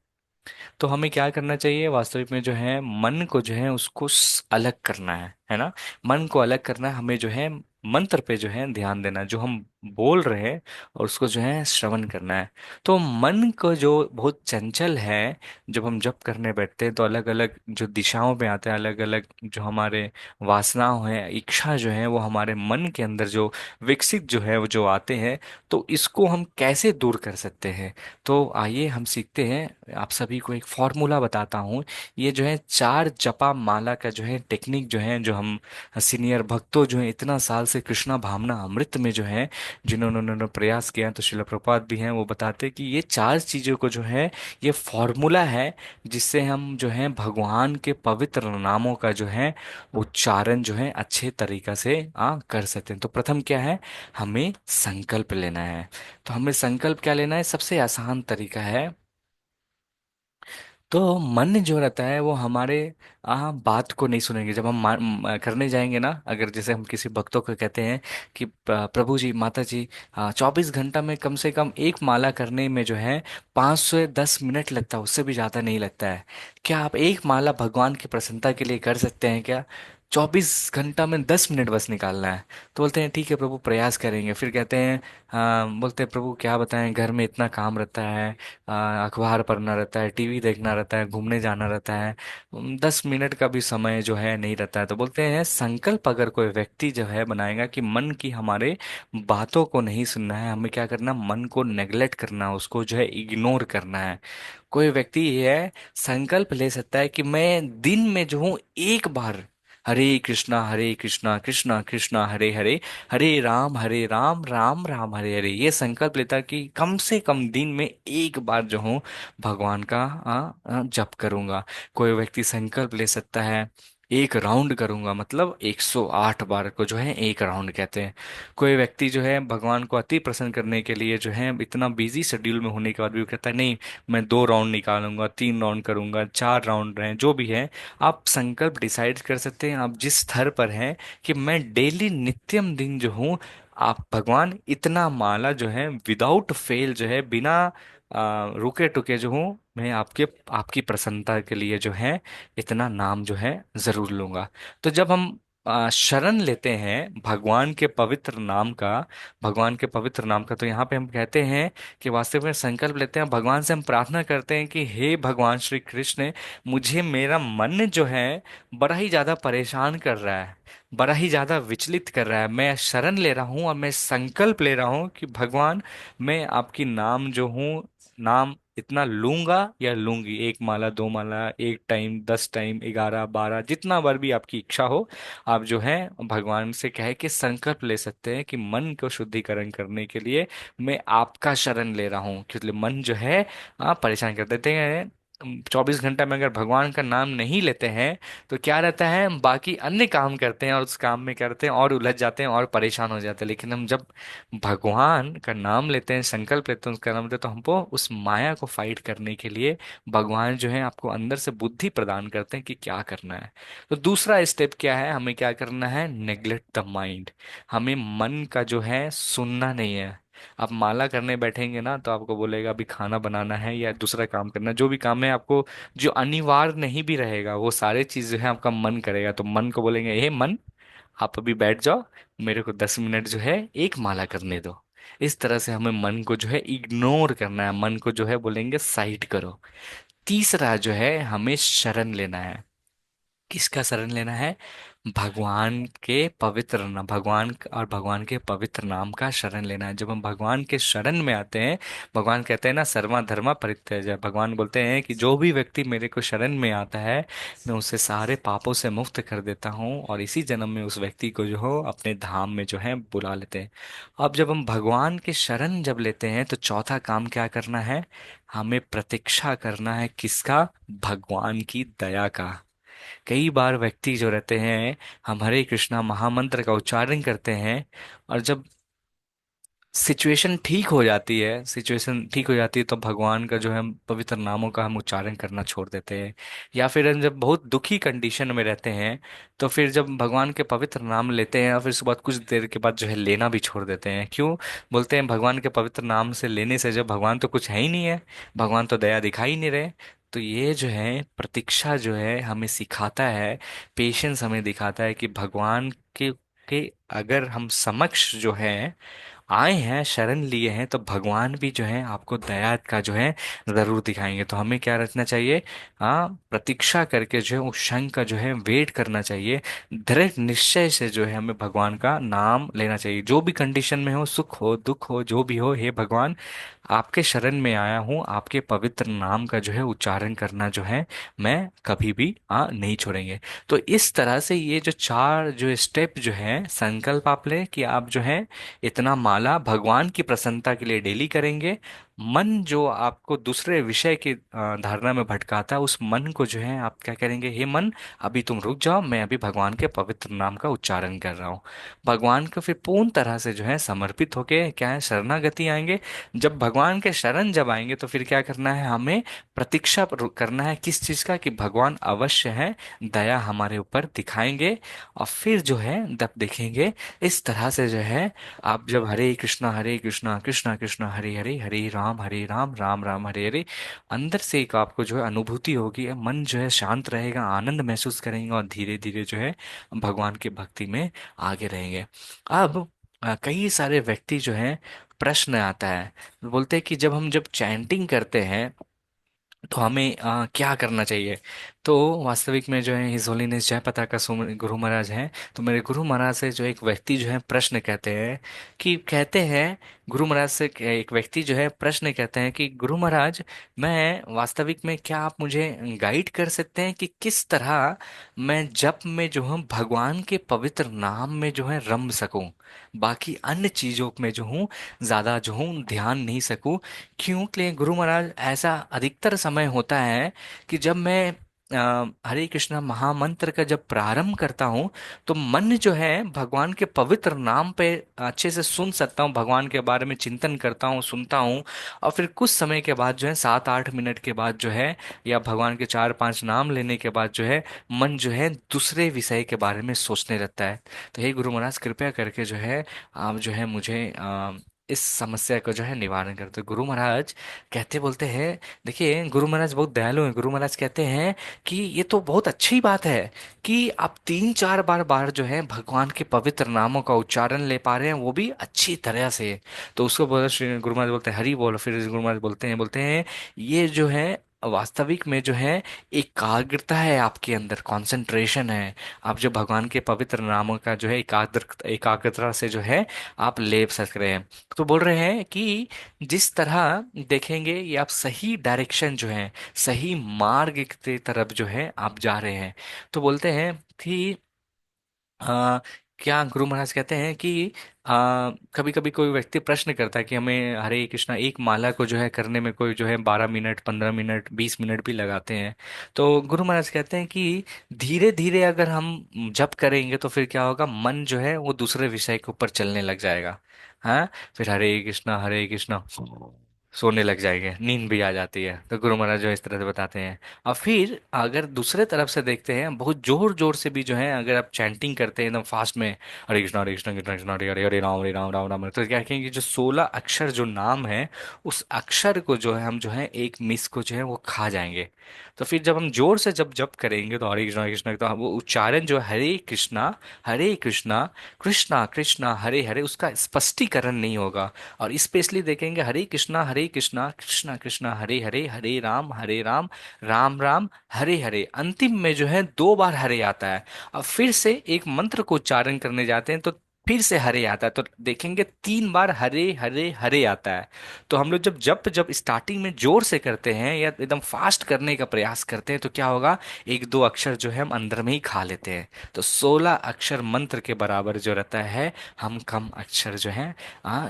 [SPEAKER 1] तो हमें क्या करना चाहिए वास्तविक में, जो है मन को जो है उसको अलग करना है ना। मन को अलग करना है, हमें जो है मंत्र पे जो है ध्यान देना है, जो हम बोल रहे हैं, और उसको जो है श्रवण करना है। तो मन को जो बहुत चंचल है, जब हम जप करने बैठते हैं तो अलग अलग जो दिशाओं में आते हैं, अलग अलग जो हमारे वासनाओं हैं, इच्छा जो है वो हमारे मन के अंदर जो विकसित जो है वो जो आते हैं, तो इसको हम कैसे दूर कर सकते हैं। तो आइए हम सीखते हैं। आप सभी को एक फॉर्मूला बताता हूँ। ये जो है चार जपा माला का जो है टेक्निक जो है, जो हम सीनियर भक्तों जो है इतना साल से कृष्णा भावना अमृत में जो है जिन्होंने प्रयास किया है, तो शिला प्रपात भी हैं, वो बताते हैं कि ये चार चीजों को जो है ये फॉर्मूला है, जिससे हम जो है भगवान के पवित्र नामों का जो है उच्चारण जो है अच्छे तरीका से कर सकते हैं। तो प्रथम क्या है, हमें संकल्प लेना है। तो हमें संकल्प क्या लेना है, सबसे आसान तरीका है, तो मन जो रहता है वो हमारे बात को नहीं सुनेंगे। जब हम करने जाएंगे ना, अगर जैसे हम किसी भक्तों को कहते हैं कि प्रभु जी माता जी 24 घंटा में कम से कम एक माला करने में जो है 5 से 10 मिनट लगता है, उससे भी ज़्यादा नहीं लगता है। क्या आप एक माला भगवान की प्रसन्नता के लिए कर सकते हैं क्या? 24 घंटा में 10 मिनट बस निकालना है। तो बोलते हैं ठीक है प्रभु, प्रयास करेंगे। फिर कहते हैं बोलते हैं प्रभु क्या बताएं, घर में इतना काम रहता है, अखबार पढ़ना रहता है, टीवी देखना रहता है, घूमने जाना रहता है, 10 मिनट का भी समय जो है नहीं रहता है। तो बोलते हैं संकल्प अगर कोई व्यक्ति जो है बनाएगा कि मन की हमारे बातों को नहीं सुनना है, हमें क्या करना, मन को नेग्लेक्ट करना, उसको जो है इग्नोर करना है। कोई व्यक्ति ये है संकल्प ले सकता है कि मैं दिन में जो हूँ एक बार हरे कृष्णा कृष्णा कृष्णा हरे हरे, हरे राम राम राम हरे हरे, ये संकल्प लेता है कि कम से कम दिन में एक बार जो हूँ भगवान का जप करूंगा। कोई व्यक्ति संकल्प ले सकता है एक राउंड करूंगा, मतलब 108 बार को जो है एक राउंड कहते हैं। कोई व्यक्ति जो है भगवान को अति प्रसन्न करने के लिए जो है इतना बिजी शेड्यूल में होने के बाद भी वो कहता है नहीं, मैं 2 राउंड निकालूंगा, 3 राउंड करूंगा, 4 राउंड रहे जो भी है। आप संकल्प डिसाइड कर सकते हैं आप जिस स्तर पर हैं, कि मैं डेली नित्यम दिन जो हूँ, आप भगवान इतना माला जो है विदाउट फेल जो है बिना रुके टुके जो हूँ, मैं आपके आपकी प्रसन्नता के लिए जो है इतना नाम जो है जरूर लूंगा। तो जब हम शरण लेते हैं भगवान के पवित्र नाम का, भगवान के पवित्र नाम का, तो यहाँ पे हम कहते हैं कि वास्तव में संकल्प लेते हैं, भगवान से हम प्रार्थना करते हैं कि हे भगवान श्री कृष्ण, मुझे मेरा मन जो है बड़ा ही ज्यादा परेशान कर रहा है, बड़ा ही ज्यादा विचलित कर रहा है। मैं शरण ले रहा हूँ और मैं संकल्प ले रहा हूँ कि भगवान, मैं आपकी नाम जो हूँ, नाम इतना लूंगा या लूंगी, एक माला, दो माला, एक टाइम, 10 टाइम, 11, 12, जितना बार भी आपकी इच्छा हो, आप जो है भगवान से कहे कि संकल्प ले सकते हैं कि मन को शुद्धिकरण करने के लिए मैं आपका शरण ले रहा हूँ, क्योंकि मन जो है परेशान कर देते हैं। 24 घंटा में अगर भगवान का नाम नहीं लेते हैं तो क्या रहता है, हम बाकी अन्य काम करते हैं और उस काम में करते हैं और उलझ जाते हैं और परेशान हो जाते हैं। लेकिन हम जब भगवान का नाम लेते हैं, संकल्प लेते हैं, उसका नाम लेते हैं, तो हमको उस माया को फाइट करने के लिए भगवान जो है आपको अंदर से बुद्धि प्रदान करते हैं कि क्या करना है। तो दूसरा स्टेप क्या है, हमें क्या करना है, नेग्लेक्ट द माइंड। हमें मन का जो है सुनना नहीं है। आप माला करने बैठेंगे ना तो आपको बोलेगा अभी खाना बनाना है या दूसरा काम करना है, जो भी काम है आपको, जो अनिवार्य नहीं भी रहेगा, वो सारे चीज जो है आपका मन करेगा। तो मन को बोलेंगे हे मन, आप अभी बैठ जाओ, मेरे को 10 मिनट जो है एक माला करने दो। इस तरह से हमें मन को जो है इग्नोर करना है, मन को जो है बोलेंगे साइड करो। तीसरा जो है, हमें शरण लेना है। किसका शरण लेना है, भगवान के पवित्र नाम, भगवान और भगवान के पवित्र नाम का शरण लेना है। जब हम भगवान के शरण में आते हैं, भगवान कहते हैं ना सर्वा धर्मा परित्यज्य, भगवान बोलते हैं कि जो भी व्यक्ति मेरे को शरण में आता है, मैं उसे सारे पापों से मुक्त कर देता हूँ और इसी जन्म में उस व्यक्ति को जो हो अपने धाम में जो है बुला लेते हैं। अब जब हम भगवान के शरण जब लेते हैं तो चौथा काम क्या करना है, हमें प्रतीक्षा करना है, किसका, भगवान की दया का। कई बार व्यक्ति जो रहते हैं, हम हरे कृष्णा महामंत्र का उच्चारण करते हैं और जब सिचुएशन ठीक हो जाती है, सिचुएशन ठीक हो जाती है तो भगवान का जो है पवित्र नामों का हम उच्चारण करना छोड़ देते हैं। या फिर हम जब बहुत दुखी कंडीशन में रहते हैं तो फिर जब भगवान के पवित्र नाम लेते हैं और फिर उसके बाद कुछ देर के बाद जो है लेना भी छोड़ देते हैं। क्यों, बोलते हैं भगवान के पवित्र नाम से लेने से जब भगवान तो कुछ है ही नहीं है, भगवान तो दया दिखा ही नहीं रहे। तो ये जो है प्रतीक्षा जो है हमें सिखाता है, पेशेंस हमें दिखाता है कि भगवान के अगर हम समक्ष जो है आए हैं, शरण लिए हैं, तो भगवान भी जो है आपको दया का जो है जरूर दिखाएंगे। तो हमें क्या रखना चाहिए, हाँ, प्रतीक्षा करके जो है उस क्षण का जो है वेट करना चाहिए। दृढ़ निश्चय से जो है हमें भगवान का नाम लेना चाहिए, जो भी कंडीशन में हो, सुख हो दुख हो जो भी हो, हे भगवान आपके शरण में आया हूँ, आपके पवित्र नाम का जो है उच्चारण करना जो है मैं कभी भी नहीं छोड़ेंगे। तो इस तरह से ये जो चार जो स्टेप जो है, संकल्प आप ले कि आप जो है इतना माला भगवान की प्रसन्नता के लिए डेली करेंगे। मन जो आपको दूसरे विषय की धारणा में भटकाता है, उस मन को जो है आप क्या करेंगे, हे मन अभी तुम रुक जाओ, मैं अभी भगवान के पवित्र नाम का उच्चारण कर रहा हूँ। भगवान को फिर पूर्ण तरह से जो है समर्पित होके क्या है, शरणागति आएंगे। जब भगवान के शरण जब आएंगे तो फिर क्या करना है, हमें प्रतीक्षा करना है किस चीज का, कि भगवान अवश्य है दया हमारे ऊपर दिखाएंगे। और फिर जो है जब देखेंगे इस तरह से जो है, आप जब हरे कृष्णा कृष्णा कृष्णा हरे हरे, हरे राम राम राम हरे हरे, अंदर से एक आपको जो है अनुभूति होगी, मन जो है शांत रहेगा, आनंद महसूस करेंगे और धीरे धीरे जो है भगवान की भक्ति में आगे रहेंगे। अब कई सारे व्यक्ति जो हैं, प्रश्न आता है, बोलते हैं कि जब चैंटिंग करते हैं तो हमें क्या करना चाहिए। तो वास्तविक में जो है हिज होलीनेस जय पताका गुरु महाराज हैं, तो मेरे गुरु महाराज से जो एक व्यक्ति जो है प्रश्न कहते हैं, कि कहते हैं गुरु महाराज से एक व्यक्ति जो है प्रश्न कहते हैं कि गुरु महाराज, मैं वास्तविक में क्या आप मुझे गाइड कर सकते हैं कि किस तरह मैं जप में जो हूँ भगवान के पवित्र नाम में जो है रम सकूं, बाकी अन्य चीजों में जो हूँ ज्यादा जो हूँ ध्यान नहीं सकूं। क्यों के लिए गुरु महाराज, ऐसा अधिकतर समय होता है कि जब मैं हरे कृष्णा महामंत्र का जब प्रारंभ करता हूँ तो मन जो है भगवान के पवित्र नाम पे अच्छे से सुन सकता हूँ, भगवान के बारे में चिंतन करता हूँ, सुनता हूँ। और फिर कुछ समय के बाद जो है 7-8 मिनट के बाद जो है, या भगवान के 4-5 नाम लेने के बाद जो है मन जो है दूसरे विषय के बारे में सोचने लगता है। तो हे गुरु महाराज, कृपया करके जो है आप जो है मुझे इस समस्या को जो है निवारण करते हैं। गुरु महाराज कहते बोलते हैं, देखिए गुरु महाराज बहुत दयालु हैं। गुरु महाराज कहते हैं कि ये तो बहुत अच्छी बात है कि आप 3-4 बार जो है भगवान के पवित्र नामों का उच्चारण ले पा रहे हैं, वो भी अच्छी तरह से। तो उसको बोला, श्री गुरु महाराज बोलते हैं हरि बोल। फिर गुरु महाराज बोलते हैं ये जो है वास्तविक में जो है एकाग्रता है आपके अंदर, कंसंट्रेशन है। आप जो भगवान के पवित्र नामों का जो है एकाग्रता से जो है आप ले सक रहे हैं। तो बोल रहे हैं कि जिस तरह देखेंगे ये आप सही डायरेक्शन जो है, सही मार्ग की तरफ जो है आप जा रहे हैं। तो बोलते हैं कि आ, क्या गुरु महाराज कहते हैं कि कभी कभी कोई व्यक्ति प्रश्न करता है कि हमें हरे कृष्णा एक माला को जो है करने में कोई जो है 12 मिनट, 15 मिनट, 20 मिनट भी लगाते हैं। तो गुरु महाराज कहते हैं कि धीरे धीरे अगर हम जप करेंगे तो फिर क्या होगा, मन जो है वो दूसरे विषय के ऊपर चलने लग जाएगा। हाँ, फिर हरे कृष्णा सोने लग जाएंगे, नींद भी आ जाती है। तो गुरु महाराज जो इस तरह से बताते हैं। और फिर अगर दूसरे तरफ से देखते हैं, बहुत जोर जोर से भी जो है अगर आप चैंटिंग करते हैं एकदम फास्ट में, हरे कृष्णा कृष्णा कृष्णा हरे हरे, हरे राम राम राम, तो क्या कहेंगे जो 16 अक्षर जो नाम है, उस अक्षर को जो है हम जो है एक मिस को जो है वो खा जाएंगे। तो फिर जब हम जोर से जब जप करेंगे तो हरे कृष्णा, तो वो उच्चारण जो है हरे कृष्णा कृष्णा कृष्णा हरे हरे, उसका स्पष्टीकरण नहीं होगा। और स्पेशली देखेंगे हरे कृष्णा कृष्णा कृष्णा हरे हरे, हरे राम राम राम हरे हरे, अंतिम में जो है 2 बार हरे आता है। अब फिर से एक मंत्र को उच्चारण करने जाते हैं तो फिर से हरे आता है। तो देखेंगे 3 बार हरे हरे हरे आता है। तो हम लोग जब स्टार्टिंग में जोर से करते हैं या एकदम फास्ट करने का प्रयास करते हैं तो क्या होगा, 1-2 अक्षर जो है हम अंदर में ही खा लेते हैं। तो 16 अक्षर मंत्र के बराबर जो रहता है, हम कम अक्षर जो है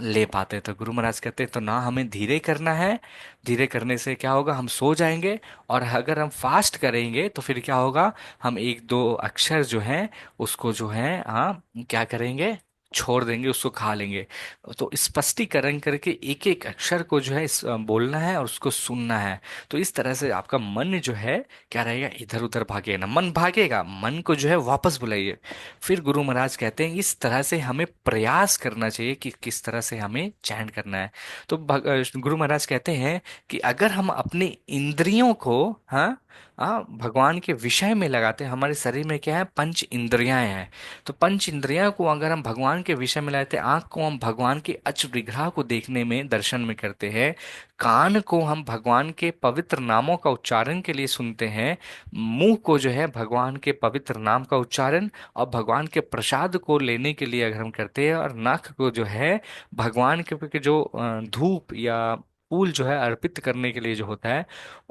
[SPEAKER 1] ले पाते हैं। तो गुरु महाराज कहते हैं तो ना हमें धीरे करना है, धीरे करने से क्या होगा, हम सो जाएंगे। और अगर हम फास्ट करेंगे तो फिर क्या होगा, हम 1-2 अक्षर जो है उसको जो है क्या करेंगे, छोड़ देंगे, उसको खा लेंगे। तो स्पष्टीकरण करके एक एक अक्षर को जो है बोलना है और उसको सुनना है। तो इस तरह से आपका मन जो है क्या रहेगा, इधर उधर भागेगा ना, मन भागेगा, मन को जो है वापस बुलाइए। फिर गुरु महाराज कहते हैं इस तरह से हमें प्रयास करना चाहिए कि किस तरह से हमें चयन करना है। तो गुरु महाराज कहते हैं कि अगर हम अपने इंद्रियों को, हाँ भगवान के विषय में लगाते हैं, हमारे शरीर में क्या है, पंच इंद्रियां हैं। तो पंच इंद्रियों को अगर हम भगवान के विषय में लाते हैं, आंख को हम भगवान के अच विग्रह को देखने में, दर्शन में करते हैं, कान को हम भगवान के पवित्र नामों का उच्चारण के लिए सुनते हैं, मुंह को जो है भगवान के पवित्र नाम का उच्चारण और भगवान के प्रसाद को लेने के लिए अगर हम करते हैं, और नाक को जो है भगवान के जो धूप या फूल जो है अर्पित करने के लिए जो होता है,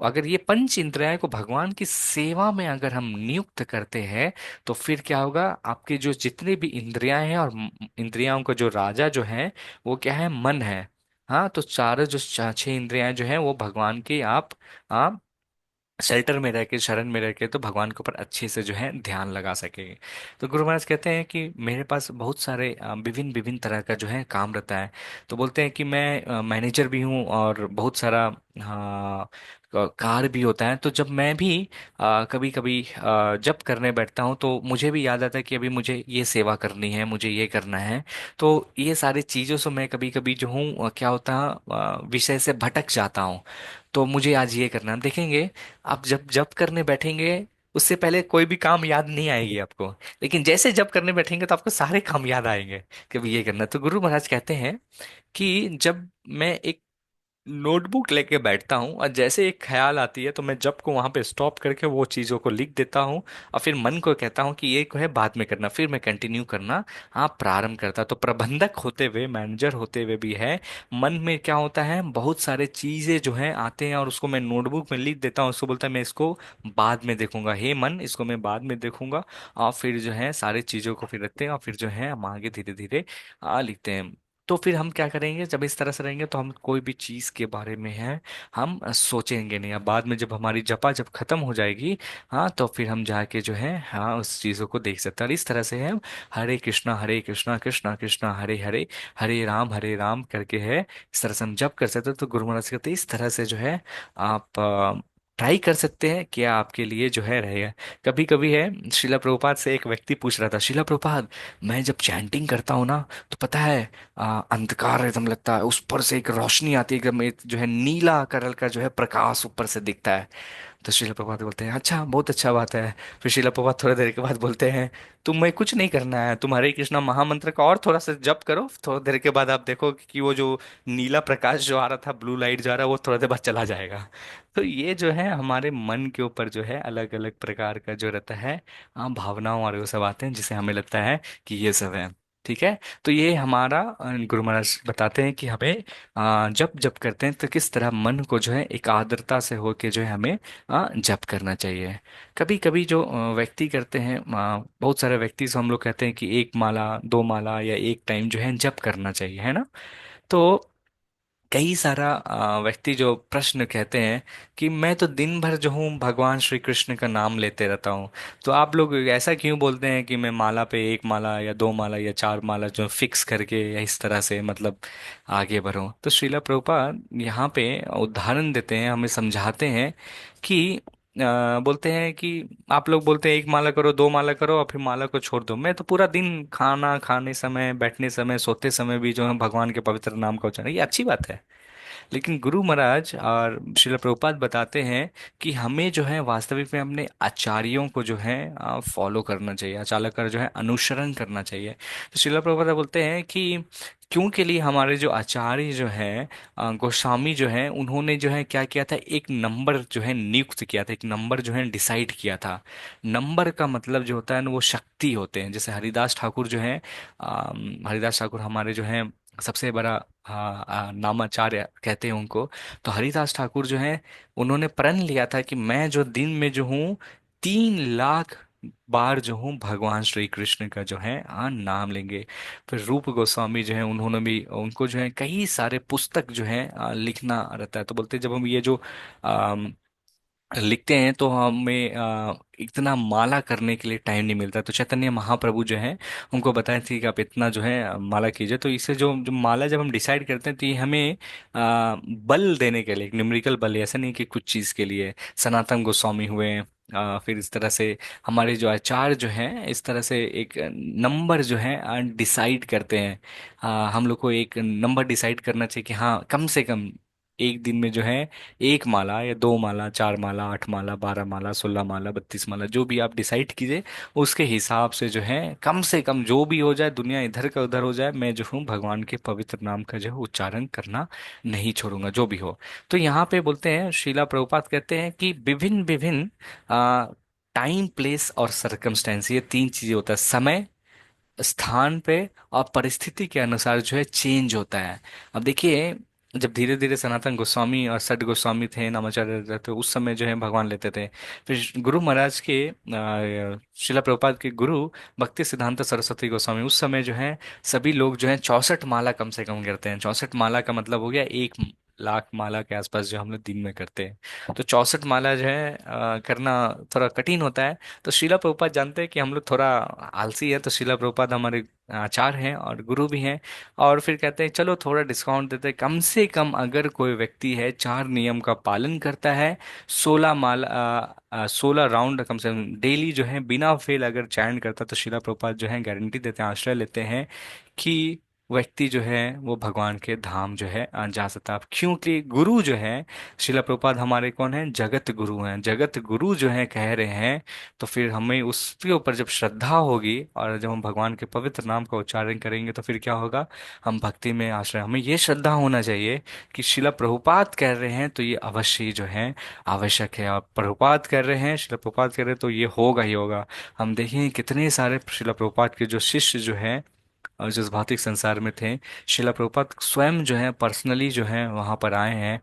[SPEAKER 1] अगर ये पंच इंद्रियां को भगवान की सेवा में अगर हम नियुक्त करते हैं तो फिर क्या होगा, आपके जो जितने भी इंद्रियां हैं, और इंद्रियां का जो राजा जो है वो क्या है, मन है। हाँ, तो चार जो 6 इंद्रियां जो हैं वो भगवान की आप शेल्टर में रह के, शरण में रह के तो भगवान के ऊपर अच्छे से जो है ध्यान लगा सकेंगे। तो गुरु महाराज कहते हैं कि मेरे पास बहुत सारे विभिन्न विभिन्न तरह का जो है काम रहता है। तो बोलते हैं कि मैं मैनेजर भी हूँ और बहुत सारा हाँ कार भी होता है। तो जब मैं भी कभी कभी जब करने बैठता हूँ तो मुझे भी याद आता है कि अभी मुझे ये सेवा करनी है, मुझे ये करना है। तो ये सारी चीज़ों से मैं कभी कभी जो हूँ क्या होता है, विषय से भटक जाता हूँ। तो मुझे आज ये करना है। देखेंगे आप जब करने बैठेंगे उससे पहले कोई भी काम याद नहीं आएगी आपको, लेकिन जैसे जब करने बैठेंगे तो आपको सारे काम याद आएंगे कि अभी ये करना है। तो गुरु महाराज कहते हैं कि जब मैं एक नोटबुक लेके बैठता हूँ और जैसे एक ख्याल आती है तो मैं जब को वहां पे स्टॉप करके वो चीज़ों को लिख देता हूँ। और फिर मन को कहता हूँ कि ये को है बाद में करना, फिर मैं कंटिन्यू करना प्रारंभ करता। तो प्रबंधक होते हुए, मैनेजर होते हुए भी है, मन में क्या होता है, बहुत सारे चीज़ें जो हैं आते हैं और उसको मैं नोटबुक में लिख देता हूँ। उसको बोलता है मैं इसको बाद में देखूंगा, हे मन इसको मैं बाद में देखूंगा। और फिर जो है सारी चीज़ों को फिर रखते हैं और फिर जो है हम आगे धीरे धीरे लिखते हैं। तो फिर हम क्या करेंगे, जब इस तरह से रहेंगे तो हम कोई भी चीज के बारे में है हम सोचेंगे नहीं। अब बाद में जब हमारी जपा जब खत्म हो जाएगी, तो फिर हम जाके जो है उस चीजों को देख सकते हैं। और इस तरह से हम हरे कृष्णा कृष्णा कृष्णा हरे हरे, हरे राम करके है, इस तरह से हम जप कर सकते हैं। तो गुरु महाराज कहते हैं इस तरह से जो है आप ट्राई कर सकते हैं, क्या आपके लिए जो है रहेगा। कभी कभी है, शिला प्रभुपाद से एक व्यक्ति पूछ रहा था, शिला प्रभुपाद, मैं जब चैंटिंग करता हूँ ना, तो पता है अंधकार एकदम लगता है, उस पर से एक रोशनी आती है, एकदम एक जो है नीला कलर का जो है प्रकाश ऊपर से दिखता है। तो शिला प्रभुपाद बोलते हैं, अच्छा, बहुत अच्छा बात है। फिर शिला प्रभुपाद थोड़ी देर के बाद बोलते हैं, तुम्हें कुछ नहीं करना है, तुम हरे कृष्णा महामंत्र का और थोड़ा सा जप करो, थोड़ी देर के बाद आप देखो कि वो जो नीला प्रकाश जो आ रहा था, ब्लू लाइट जो आ रहा है, वो थोड़ा देर बाद चला जाएगा। तो ये जो है हमारे मन के ऊपर जो है अलग अलग प्रकार का जो रहता है, भावनाओं और वो सब आते हैं, जिसे हमें लगता है कि ये सब है। ठीक है। तो ये हमारा गुरु महाराज बताते हैं कि हमें जब जब करते हैं तो किस तरह मन को जो है एक आर्द्रता से होके जो है हमें जप करना चाहिए। कभी कभी जो व्यक्ति करते हैं, बहुत सारे व्यक्ति से हम लोग कहते हैं कि एक माला, दो माला या एक टाइम जो है जप करना चाहिए, है ना। तो कई सारा व्यक्ति जो प्रश्न कहते हैं कि मैं तो दिन भर जो हूँ भगवान श्री कृष्ण का नाम लेते रहता हूँ, तो आप लोग ऐसा क्यों बोलते हैं कि मैं माला पे एक माला या दो माला या चार माला जो फिक्स करके या इस तरह से मतलब आगे बढ़ूं। तो श्रीला प्रभुपाद यहाँ पे उदाहरण देते हैं, हमें समझाते हैं कि बोलते हैं कि आप लोग बोलते हैं एक माला करो, दो माला करो और फिर माला को छोड़ दो। मैं तो पूरा दिन खाना खाने समय, बैठने समय, सोते समय भी जो है भगवान के पवित्र नाम का उच्चारण, ये अच्छी बात है। लेकिन गुरु महाराज और श्रील प्रभुपाद बताते हैं कि हमें जो है वास्तविक में अपने आचार्यों को जो है फॉलो करना चाहिए, आचार्य का जो है अनुसरण करना चाहिए। तो श्रील प्रभुपाद बोलते हैं कि क्यों के लिए हमारे जो आचार्य जो है, गोस्वामी जो है, उन्होंने जो है क्या किया था, एक नंबर जो है नियुक्त किया था, एक नंबर जो है डिसाइड किया था। नंबर का मतलब जो होता है ना, वो शक्ति होते हैं। जैसे हरिदास ठाकुर जो है, हरिदास ठाकुर हमारे जो है सबसे बड़ा नामाचार्य कहते हैं उनको। तो हरिदास ठाकुर जो है, उन्होंने प्रण लिया था कि मैं जो दिन में जो हूँ 3 लाख बार जो हूँ भगवान श्री कृष्ण का जो है नाम लेंगे। फिर रूप गोस्वामी जो है, उन्होंने भी, उनको जो है कई सारे पुस्तक जो है लिखना रहता है। तो बोलते हैं जब हम ये जो लिखते हैं तो हमें इतना माला करने के लिए टाइम नहीं मिलता। तो चैतन्य महाप्रभु जो है, उनको बताया थी कि आप इतना जो है माला कीजिए। तो इससे जो जो माला जब हम डिसाइड करते हैं, तो ये हमें बल देने के लिए, एक न्यूमेरिकल बल, ऐसा नहीं कि कुछ चीज़ के लिए। सनातन गोस्वामी हुए, फिर इस तरह से हमारे जो आचार्य जो हैं, इस तरह से एक नंबर जो है डिसाइड करते हैं। हम लोग को एक नंबर डिसाइड करना चाहिए कि हाँ, कम से कम एक दिन में जो है एक माला या दो माला, चार माला, 8 माला, 12 माला, 16 माला, 32 माला, जो भी आप डिसाइड कीजिए, उसके हिसाब से जो है कम से कम जो भी हो जाए, दुनिया इधर का उधर हो जाए, मैं जो हूँ भगवान के पवित्र नाम का जो है उच्चारण करना नहीं छोड़ूंगा, जो भी हो। तो यहाँ पे बोलते हैं, श्रीला प्रभुपाद कहते हैं कि विभिन्न विभिन्न टाइम, प्लेस और सर्कमस्टेंस, ये 3 चीजें होता है, समय, स्थान पे और परिस्थिति के अनुसार जो है चेंज होता है। अब देखिए, जब धीरे धीरे सनातन गोस्वामी और सट गोस्वामी थे, नामाचार्य थे, तो उस समय जो है भगवान लेते थे। फिर गुरु महाराज के शिला प्रभुपाद के गुरु भक्ति सिद्धांत सरस्वती गोस्वामी, उस समय जो है सभी लोग जो है 64 माला कम से कम करते हैं। 64 माला का मतलब हो गया 1 लाख माला के आसपास जो हम लोग दिन में करते हैं। तो 64 माला जो है करना थोड़ा कठिन होता है। तो शिला प्रभुपाद जानते हैं कि हम लोग थोड़ा आलसी है, तो शिला प्रभुपाद हमारे आचार्य हैं और गुरु भी हैं। और फिर कहते हैं चलो थोड़ा डिस्काउंट देते हैं, कम से कम अगर कोई व्यक्ति है 4 नियम का पालन करता है, 16 राउंड कम से कम डेली जो है बिना फेल अगर चैंट करता, तो शिला प्रभुपाद जो है गारंटी देते हैं, आश्रय लेते हैं कि व्यक्ति जो है वो भगवान के धाम जो है जा सकता है। क्योंकि गुरु जो है, शिला प्रभुपाद हमारे कौन है, जगत गुरु हैं। जगत गुरु जो है कह रहे हैं, तो फिर हमें उसके ऊपर जब श्रद्धा होगी और जब हम भगवान के पवित्र नाम का उच्चारण करेंगे, तो फिर क्या होगा, हम भक्ति में आश्रय, हमें ये श्रद्धा होना चाहिए कि शिला प्रभुपाद कह रहे हैं तो ये अवश्य ही जो है आवश्यक है। और प्रभुपाद कर रहे हैं, शिला प्रभुपाद कह रहे हैं, तो ये होगा ही होगा। हम देखें कितने सारे शिला प्रभुपाद के जो शिष्य जो हैं और जो इस भौतिक संसार में थे, शिला प्रभुपाद स्वयं जो है पर्सनली जो है वहां पर आए हैं।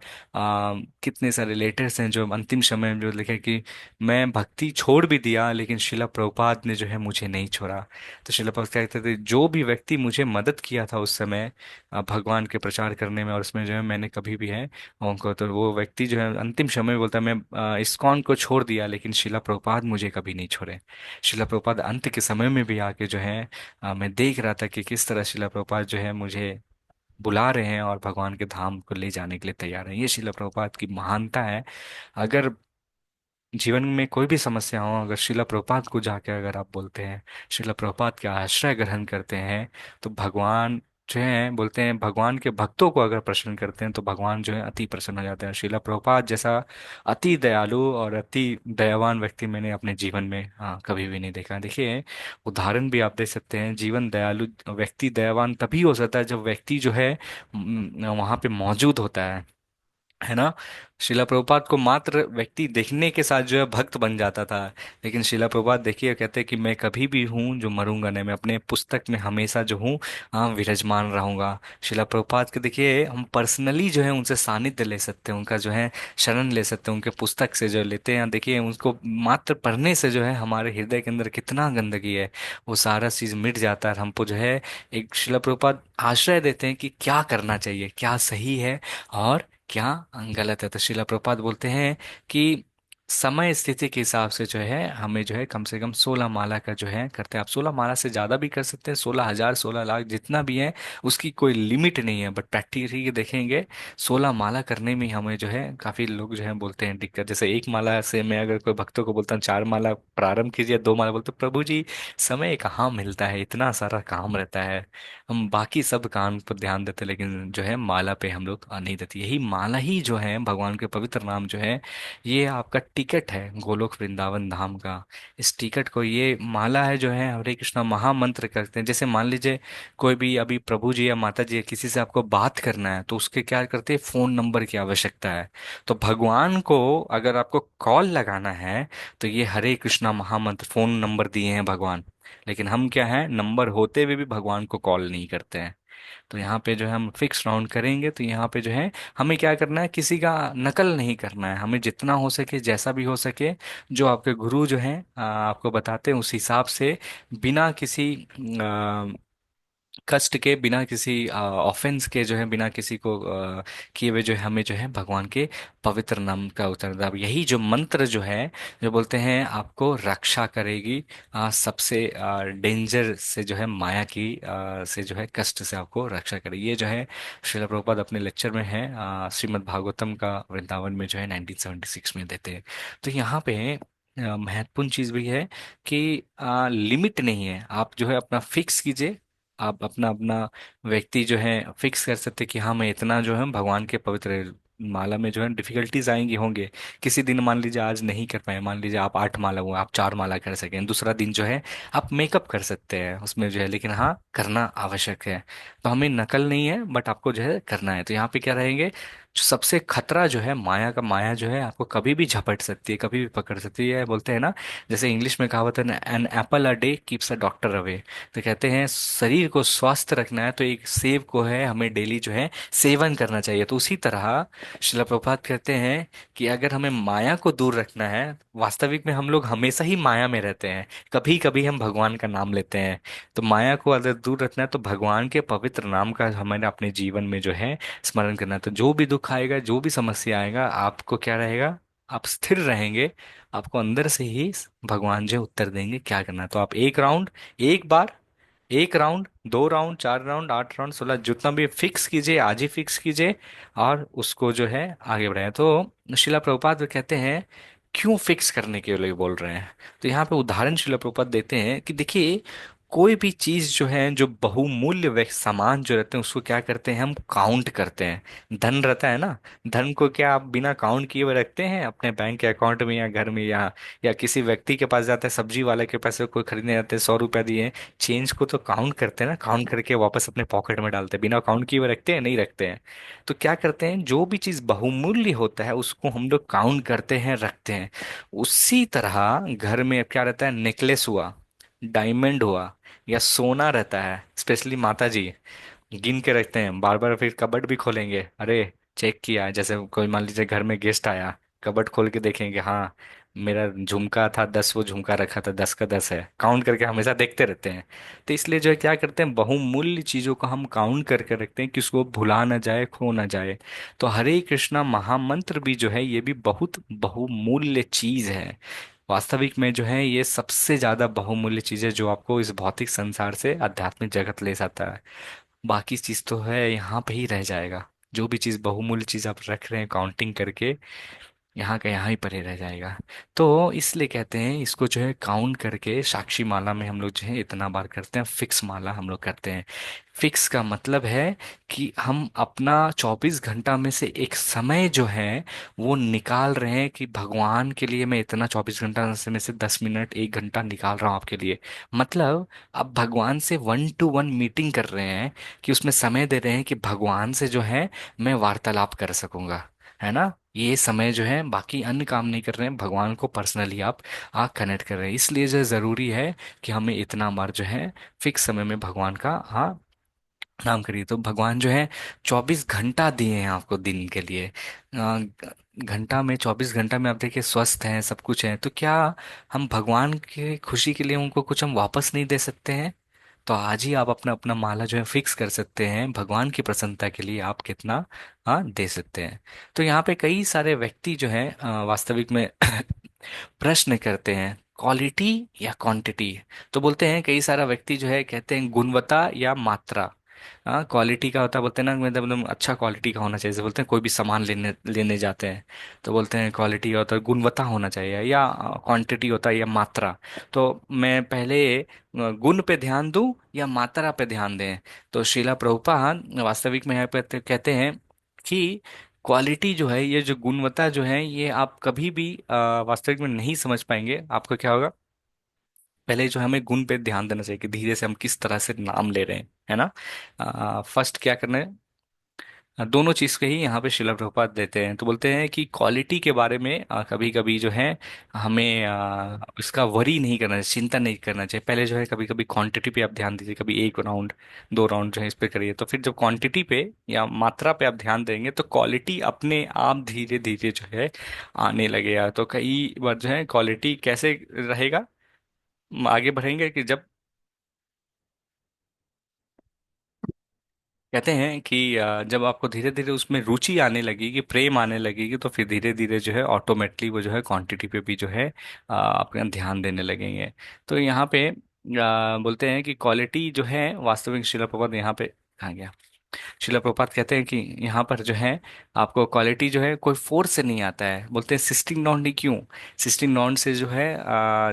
[SPEAKER 1] कितने सारे लेटर्स हैं जो अंतिम समय में जो लिखे कि मैं भक्ति छोड़ भी दिया, लेकिन शिला प्रभुपाद ने जो है मुझे नहीं छोड़ा। तो शिला प्रभुपाद कहते थे, जो भी व्यक्ति मुझे मदद किया था उस समय भगवान के प्रचार करने में, और उसमें जो है मैंने कभी भी है उनको, तो वो व्यक्ति जो है अंतिम समय में बोलता है, मैं इस्कॉन को छोड़ दिया, लेकिन शिला प्रभुपाद मुझे कभी नहीं छोड़े। शिला प्रभुपाद अंत के समय में भी आके जो है मैं देख रहा था कि किस तरह शिला प्रभुपाद जो है मुझे बुला रहे हैं और भगवान के धाम को ले जाने के लिए तैयार हैं। ये शिला प्रभुपाद की महानता है। अगर जीवन में कोई भी समस्या हो, अगर शिला प्रभुपाद को जाके अगर आप बोलते हैं, शिला प्रभुपाद का आश्रय ग्रहण करते हैं, तो भगवान जो है, बोलते हैं भगवान के भक्तों को अगर प्रसन्न करते हैं तो भगवान जो है अति प्रसन्न हो जाते हैं। शिला प्रभुपाद जैसा अति दयालु और अति दयावान व्यक्ति मैंने अपने जीवन में कभी भी नहीं देखा। देखिए, उदाहरण भी आप दे सकते हैं, जीवन दयालु व्यक्ति दयावान तभी हो सकता है जब व्यक्ति जो है वहां पे मौजूद होता है ना। शिला प्रभुपाद को मात्र व्यक्ति देखने के साथ जो है भक्त बन जाता था, लेकिन शिला प्रभुपाद देखिए कहते हैं कि मैं कभी भी हूँ जो मरूंगा नहीं, मैं अपने पुस्तक में हमेशा जो हूँ विराजमान रहूंगा। शिला प्रभुपाद के देखिए हम पर्सनली जो है उनसे सानिध्य ले सकते हैं, उनका जो है शरण ले सकते हैं, उनके पुस्तक से जो लेते हैं, देखिए उसको मात्र पढ़ने से जो है हमारे हृदय के अंदर कितना गंदगी है वो सारा चीज मिट जाता है। और हमको जो है एक शिला प्रभुपाद आश्रय देते हैं कि क्या करना चाहिए, क्या सही है और क्या गलत है। तो शिला प्रभुपाद बोलते हैं कि समय स्थिति के हिसाब से जो है हमें जो है कम से कम 16 माला का जो है करते हैं। आप 16 माला से ज्यादा भी कर सकते हैं, 16,000 16 लाख जितना भी है, उसकी कोई लिमिट नहीं है। बट प्रैक्टिकली देखेंगे 16 माला करने में हमें जो है काफी लोग जो है बोलते हैं दिक्कत। जैसे एक माला से मैं अगर कोई भक्तों को बोलता हूँ 4 माला प्रारंभ कीजिए, 2 माला बोलते प्रभु जी समय कहाँ मिलता है, इतना सारा काम रहता है, हम बाकी सब काम पर ध्यान देते लेकिन जो है माला पे हम लोग नहीं देते। यही माला ही जो है भगवान के पवित्र नाम जो है, ये आपका टिकट है गोलोक वृंदावन धाम का। इस टिकट को, ये माला है जो है हरे कृष्णा महामंत्र करते हैं। जैसे मान लीजिए कोई भी अभी प्रभु जी या माता जी या किसी से आपको बात करना है तो उसके क्या करते हैं, फोन नंबर की आवश्यकता है। तो भगवान को अगर आपको कॉल लगाना है तो ये हरे कृष्णा महामंत्र फोन नंबर दिए हैं भगवान। लेकिन हम क्या है, नंबर होते हुए भी भगवान को कॉल नहीं करते हैं। तो यहाँ पे जो है हम फिक्स राउंड करेंगे तो यहाँ पे जो है हमें क्या करना है, किसी का नकल नहीं करना है, हमें जितना हो सके जैसा भी हो सके जो आपके गुरु जो है आपको बताते हैं उस हिसाब से, बिना किसी कष्ट के, बिना किसी ऑफेंस के जो है, बिना किसी को किए हुए जो है हमें जो है भगवान के पवित्र नाम का उच्चारण। अब यही जो मंत्र जो है, जो बोलते हैं आपको रक्षा करेगी सबसे डेंजर से जो है, माया की से जो है कष्ट से आपको रक्षा करेगी। ये जो है श्रील प्रभुपाद अपने लेक्चर में है श्रीमद् भागवतम का वृंदावन में जो है 1976 में देते हैं। तो यहाँ पे महत्वपूर्ण चीज भी है कि लिमिट नहीं है, आप जो है अपना फिक्स कीजिए। आप अपना अपना व्यक्ति जो है फिक्स कर सकते कि हाँ मैं इतना जो है भगवान के पवित्र माला में जो है डिफिकल्टीज आएंगी होंगे। किसी दिन मान लीजिए आज नहीं कर पाए, मान लीजिए आप 8 माला हुआ, आप 4 माला कर सकें, दूसरा दिन जो है आप मेकअप कर सकते हैं उसमें जो है, लेकिन हाँ करना आवश्यक है। तो हमें नकल नहीं है बट आपको जो है करना है। तो यहाँ पे क्या रहेंगे, जो सबसे खतरा जो है माया का, माया जो है आपको कभी भी झपट सकती है, कभी भी पकड़ सकती है। बोलते हैं ना, जैसे इंग्लिश में कहावत है ना, an apple a day keeps a doctor away. तो कहते हैं शरीर को स्वस्थ रखना है तो एक सेब को है हमें डेली जो है सेवन करना चाहिए। तो उसी तरह शिला प्रभुपाद कहते हैं कि अगर हमें माया को दूर रखना है, वास्तविक में हम लोग हमेशा ही माया में रहते हैं, कभी कभी हम भगवान का नाम लेते हैं। तो माया को अगर दूर रखना है तो भगवान के पवित्र नाम का हमें अपने जीवन में जो है स्मरण करना है। तो जो भी दुख आएगा, जो भी समस्या आएगा, आपको क्या रहेगा, आप स्थिर रहेंगे, आपको अंदर से ही भगवान जो है उत्तर देंगे क्या करना है। तो आप एक राउंड, एक बार, 1 राउंड, 2 राउंड, 4 राउंड, 8 राउंड, 16, जितना भी फिक्स कीजिए, आज ही फिक्स कीजिए और उसको जो है आगे बढ़ाएं। तो शिला प्रभुपाद कहते हैं क्यों फिक्स करने के लिए बोल रहे हैं। तो यहाँ पे उदाहरण शिला प्रभुपाद देते हैं कि देखिए कोई भी चीज जो है, जो बहुमूल्य सामान जो रहते हैं उसको क्या करते हैं, हम काउंट करते हैं। धन रहता है ना, धन को क्या आप बिना काउंट किए हुए रखते हैं अपने बैंक के अकाउंट में या घर में, या किसी व्यक्ति के पास जाता है, सब्जी वाले के पास कोई खरीदने जाते हैं, 100 रुपया दिए, चेंज को तो काउंट करते हैं ना, काउंट करके वापस अपने पॉकेट में डालते हैं, बिना काउंट किए हुए रखते हैं, नहीं रखते हैं। तो क्या करते हैं, जो भी चीज बहुमूल्य होता है उसको हम लोग काउंट करते हैं, रखते हैं। उसी तरह घर में क्या रहता है, नेकलेस हुआ, डायमंड हुआ या सोना रहता है, स्पेशली माता जी गिन के रखते हैं, बार बार फिर कबर्ड भी खोलेंगे, अरे चेक किया, जैसे कोई मान लीजिए घर में गेस्ट आया, कबर्ड खोल के देखेंगे, हाँ मेरा झुमका था 10, वो झुमका रखा था 10 का 10 है, काउंट करके हमेशा देखते रहते हैं। तो इसलिए जो है क्या करते हैं, बहुमूल्य चीजों को हम काउंट करके रखते हैं कि उसको भुला ना जाए, खो ना जाए। तो हरे कृष्णा महामंत्र भी जो है ये भी बहुत बहुमूल्य चीज है। वास्तविक में जो है ये सबसे ज्यादा बहुमूल्य चीज है जो आपको इस भौतिक संसार से आध्यात्मिक जगत ले जाता है। बाकी चीज तो है यहाँ पे ही रह जाएगा। जो भी चीज बहुमूल्य चीज आप रख रहे हैं काउंटिंग करके, यहाँ का यहाँ ही परे रह जाएगा। तो इसलिए कहते हैं इसको जो है काउंट करके साक्षी माला में हम लोग जो है इतना बार करते हैं, फिक्स माला हम लोग करते हैं। फिक्स का मतलब है कि हम अपना 24 घंटा में से एक समय जो है वो निकाल रहे हैं कि भगवान के लिए मैं इतना 24 घंटा से में से 10 मिनट 1 घंटा निकाल रहा हूँ आपके लिए। मतलब अब भगवान से 1 to 1 मीटिंग कर रहे हैं, कि उसमें समय दे रहे हैं कि भगवान से जो है मैं वार्तालाप कर सकूंगा, है ना। ये समय जो है बाकी अन्य काम नहीं कर रहे हैं, भगवान को पर्सनली आप कनेक्ट कर रहे हैं। इसलिए जो जरूरी है कि हमें इतना बार जो है फिक्स समय में भगवान का नाम करिए। तो भगवान जो है 24 घंटा दिए हैं आपको दिन के लिए। घंटा में 24 घंटा में आप देखिए स्वस्थ हैं, सब कुछ है, तो क्या हम भगवान के खुशी के लिए उनको कुछ हम वापस नहीं दे सकते हैं? तो आज ही आप अपना अपना माला जो है फिक्स कर सकते हैं, भगवान की प्रसन्नता के लिए आप कितना दे सकते हैं। तो यहाँ पे कई सारे व्यक्ति जो है वास्तविक में प्रश्न करते हैं क्वालिटी या क्वांटिटी। तो बोलते हैं कई सारा व्यक्ति जो है कहते हैं गुणवत्ता या मात्रा। क्वालिटी का होता है, बोलते हैं ना, मतलब अच्छा क्वालिटी का होना चाहिए। जैसे बोलते हैं कोई भी सामान लेने लेने जाते हैं तो बोलते हैं क्वालिटी होता है, गुणवत्ता होना चाहिए, या क्वांटिटी होता है या मात्रा। तो मैं पहले गुण पे ध्यान दूं या मात्रा पे ध्यान दें? तो श्रीला प्रभुपाद वास्तविक में यहाँ पे कहते हैं कि क्वालिटी जो है, ये जो गुणवत्ता जो है, ये आप कभी भी वास्तविक में नहीं समझ पाएंगे। आपको क्या होगा, पहले जो हमें गुण पे ध्यान देना चाहिए कि धीरे से हम किस तरह से नाम ले रहे हैं, है ना। फर्स्ट क्या करना है, दोनों चीज के ही यहाँ पे शिला प्रभुपाद देते हैं। तो बोलते हैं कि क्वालिटी के बारे में कभी कभी जो है हमें इसका वरी नहीं करना चाहिए, चिंता नहीं करना चाहिए। पहले जो है कभी कभी क्वांटिटी पे आप ध्यान दीजिए, कभी 1 राउंड 2 राउंड जो है इस पे करिए। तो फिर जब क्वांटिटी पे या मात्रा पे आप ध्यान देंगे तो क्वालिटी अपने आप धीरे धीरे जो है आने लगेगा। तो कई बार जो है क्वालिटी कैसे रहेगा, आगे बढ़ेंगे कि जब कहते हैं कि जब आपको धीरे धीरे उसमें रुचि आने लगेगी, प्रेम आने लगेगी, तो फिर धीरे धीरे जो है ऑटोमेटिकली वो जो है क्वांटिटी पे भी जो है अपना ध्यान देने लगेंगे। तो यहाँ पे बोलते हैं कि क्वालिटी जो है वास्तविक, शिला प्रपात यहाँ पे कहाँ गया, शिला प्रभुपाद कहते हैं कि यहाँ पर जो है आपको क्वालिटी जो है कोई फोर्स से नहीं आता है। बोलते हैं 16 राउंड ही क्यों, 16 राउंड से जो है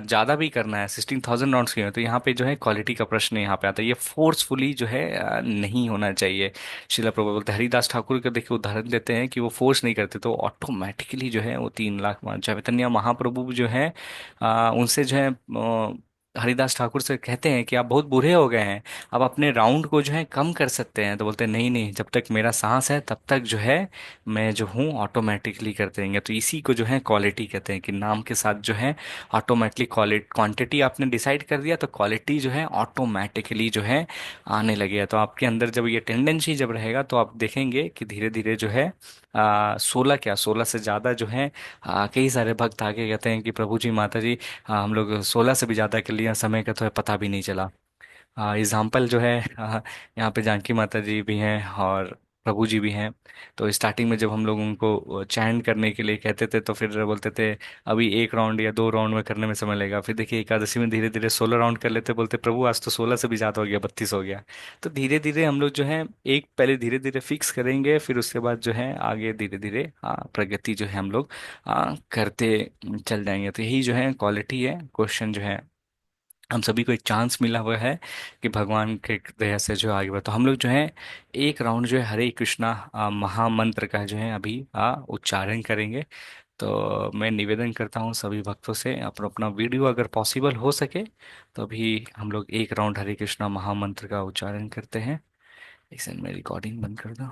[SPEAKER 1] ज़्यादा भी करना है, 16,000 राउंड्स क्यों है। तो यहाँ पे जो है क्वालिटी का प्रश्न यहाँ पे आता है, ये फोर्सफुली जो है नहीं होना चाहिए। शिला प्रभुपाद बोलते हैं, हरिदास ठाकुर का देखिए उदाहरण देते हैं कि वो फोर्स नहीं करते तो ऑटोमेटिकली जो है वो 3 लाख चैतन्य महाप्रभु जो है उनसे जो है हरिदास ठाकुर से कहते हैं कि आप बहुत बूढ़े हो गए हैं, अब अपने राउंड को जो है कम कर सकते हैं। तो बोलते हैं नहीं नहीं, जब तक मेरा सांस है तब तक जो है मैं जो हूँ ऑटोमेटिकली कर देंगे। तो इसी को जो है क्वालिटी कहते हैं, कि नाम के साथ जो है ऑटोमेटिकली क्वालिटी, क्वांटिटी आपने डिसाइड कर दिया तो क्वालिटी जो है ऑटोमेटिकली जो है आने लगेगा। तो आपके अंदर जब ये टेंडेंसी जब रहेगा तो आप देखेंगे कि धीरे धीरे जो है 16 क्या 16 से ज़्यादा जो है कई सारे भक्त आके कहते हैं कि प्रभु जी माता जी हम लोग 16 से भी ज़्यादा के लिए समय का तो है पता भी नहीं चला। एग्जाम्पल जो है यहाँ पे जानकी माता जी भी हैं और प्रभु जी भी हैं। तो स्टार्टिंग में जब हम लोग उनको चैंट करने के लिए कहते थे तो फिर बोलते थे अभी 1 राउंड या 2 राउंड में करने में समय लगेगा। फिर देखिए एकादशी में धीरे धीरे 16 राउंड कर लेते, बोलते प्रभु आज तो 16 से भी ज़्यादा हो गया, 32 हो गया। तो धीरे धीरे हम लोग जो है एक पहले धीरे धीरे फिक्स करेंगे, फिर उसके बाद जो है आगे धीरे धीरे प्रगति जो है हम लोग करते चल जाएंगे। तो यही जो है क्वालिटी है। क्वेश्चन जो है हम सभी को एक चांस मिला हुआ है कि भगवान के दया से जो आगे बढ़े। तो हम लोग जो है 1 राउंड जो है हरे कृष्णा महामंत्र का जो है अभी उच्चारण करेंगे। तो मैं निवेदन करता हूँ सभी भक्तों से अपना अपना वीडियो अगर पॉसिबल हो सके तो अभी हम लोग 1 राउंड हरे कृष्णा महामंत्र का उच्चारण करते हैं। एक सेकंड में रिकॉर्डिंग बंद कर दूँ।